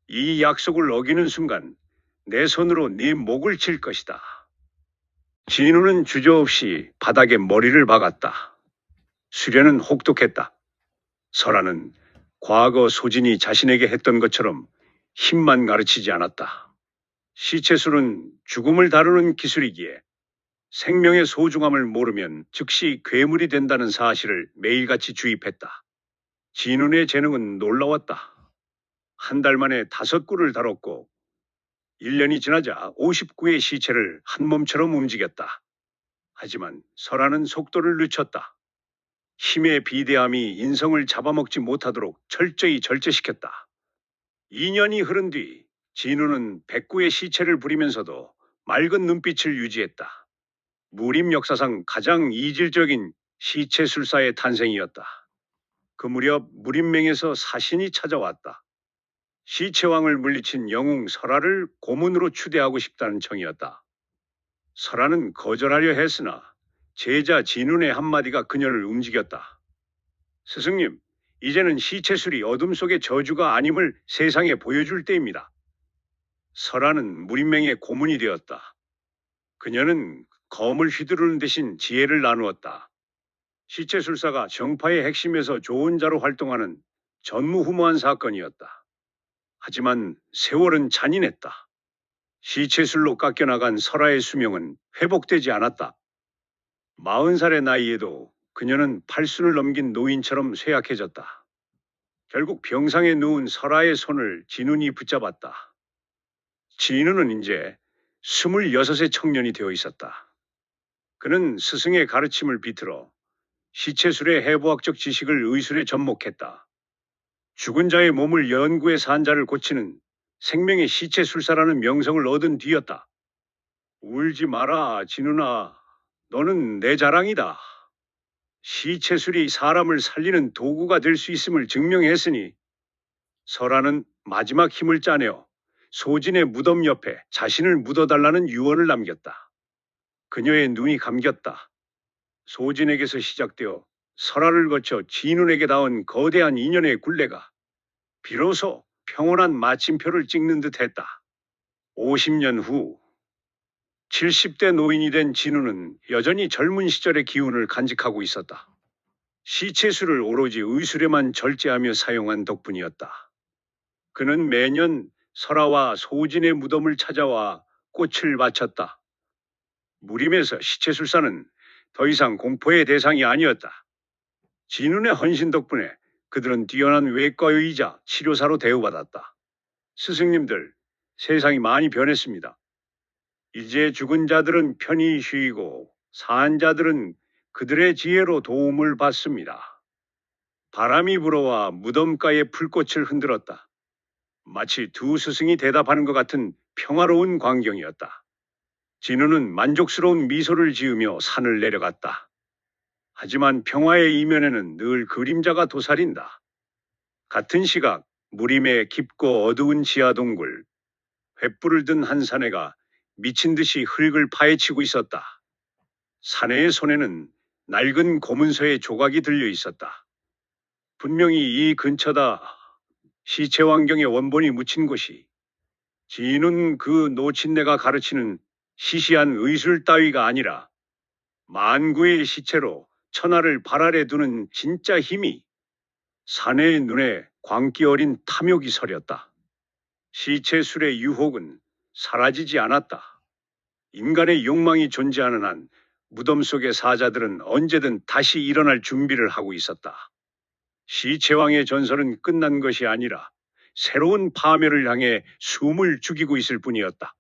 이 약속을 어기는 순간 내 손으로 네 목을 칠 것이다. 진우는 주저없이 바닥에 머리를 박았다. 수련은 혹독했다. 설아는 과거 소진이 자신에게 했던 것처럼 힘만 가르치지 않았다. 시체술은 죽음을 다루는 기술이기에 생명의 소중함을 모르면 즉시 괴물이 된다는 사실을 매일같이 주입했다. 진운의 재능은 놀라웠다. 한 달 만에 5구를 다뤘고 1년이 지나자 59의 시체를 한 몸처럼 움직였다. 하지만 설아는 속도를 늦췄다. 힘의 비대함이 인성을 잡아먹지 못하도록 철저히 절제시켰다. 2년이 흐른 뒤 진우는 109의 시체를 부리면서도 맑은 눈빛을 유지했다. 무림 역사상 가장 이질적인 시체술사의 탄생이었다. 그 무렵 무림맹에서 사신이 찾아왔다. 시체왕을 물리친 영웅 설아를 고문으로 추대하고 싶다는 청이었다. 설아는 거절하려 했으나 제자 진운의 한마디가 그녀를 움직였다. 스승님, 이제는 시체술이 어둠 속의 저주가 아님을 세상에 보여줄 때입니다. 설아는 무림맹의 고문이 되었다. 그녀는 검을 휘두르는 대신 지혜를 나누었다. 시체술사가 정파의 핵심에서 좋은 자로 활동하는 전무후무한 사건이었다. 하지만 세월은 잔인했다. 시체술로 깎여나간 설아의 수명은 회복되지 않았다. 40살의 나이에도 그녀는 팔순을 넘긴 노인처럼 쇠약해졌다. 결국 병상에 누운 설아의 손을 진운이 붙잡았다. 진운은 이제 26의 청년이 되어 있었다. 그는 스승의 가르침을 비틀어 시체술의 해부학적 지식을 의술에 접목했다. 죽은 자의 몸을 연구해 산 자를 고치는 생명의 시체술사라는 명성을 얻은 뒤였다. 울지 마라, 진우나. 너는 내 자랑이다. 시체술이 사람을 살리는 도구가 될 수 있음을 증명했으니 설아는 마지막 힘을 짜내어 소진의 무덤 옆에 자신을 묻어달라는 유언을 남겼다. 그녀의 눈이 감겼다. 소진에게서 시작되어 설아를 거쳐 진운에게 닿은 거대한 인연의 굴레가 비로소 평온한 마침표를 찍는 듯했다. 50년 후 70대 노인이 된 진우는 여전히 젊은 시절의 기운을 간직하고 있었다. 시체술을 오로지 의술에만 절제하며 사용한 덕분이었다. 그는 매년 설아와 소진의 무덤을 찾아와 꽃을 바쳤다. 무림에서 시체술사는 더 이상 공포의 대상이 아니었다. 진운의 헌신 덕분에 그들은 뛰어난 외과의이자 치료사로 대우받았다. 스승님들, 세상이 많이 변했습니다. 이제 죽은 자들은 편히 쉬고 산 자들은 그들의 지혜로 도움을 받습니다. 바람이 불어와 무덤가의 불꽃을 흔들었다. 마치 두 스승이 대답하는 것 같은 평화로운 광경이었다. 진우는 만족스러운 미소를 지으며 산을 내려갔다. 하지만 평화의 이면에는 늘 그림자가 도사린다. 같은 시각 무림의 깊고 어두운 지하 동굴, 횃불을 든 한 사내가 미친 듯이 흙을 파헤치고 있었다. 사내의 손에는 낡은 고문서의 조각이 들려 있었다. 분명히 이 근처다. 시체 환경에 원본이 묻힌 곳이. 지인은 그 노친네가 가르치는 시시한 의술 따위가 아니라 만구의 시체로 천하를 발 아래 두는 진짜 힘이. 사내의 눈에 광기 어린 탐욕이 서렸다. 시체술의 유혹은 사라지지 않았다. 인간의 욕망이 존재하는 한 무덤 속의 사자들은 언제든 다시 일어날 준비를 하고 있었다. 시체왕의 전설은 끝난 것이 아니라 새로운 파멸을 향해 숨을 죽이고 있을 뿐이었다.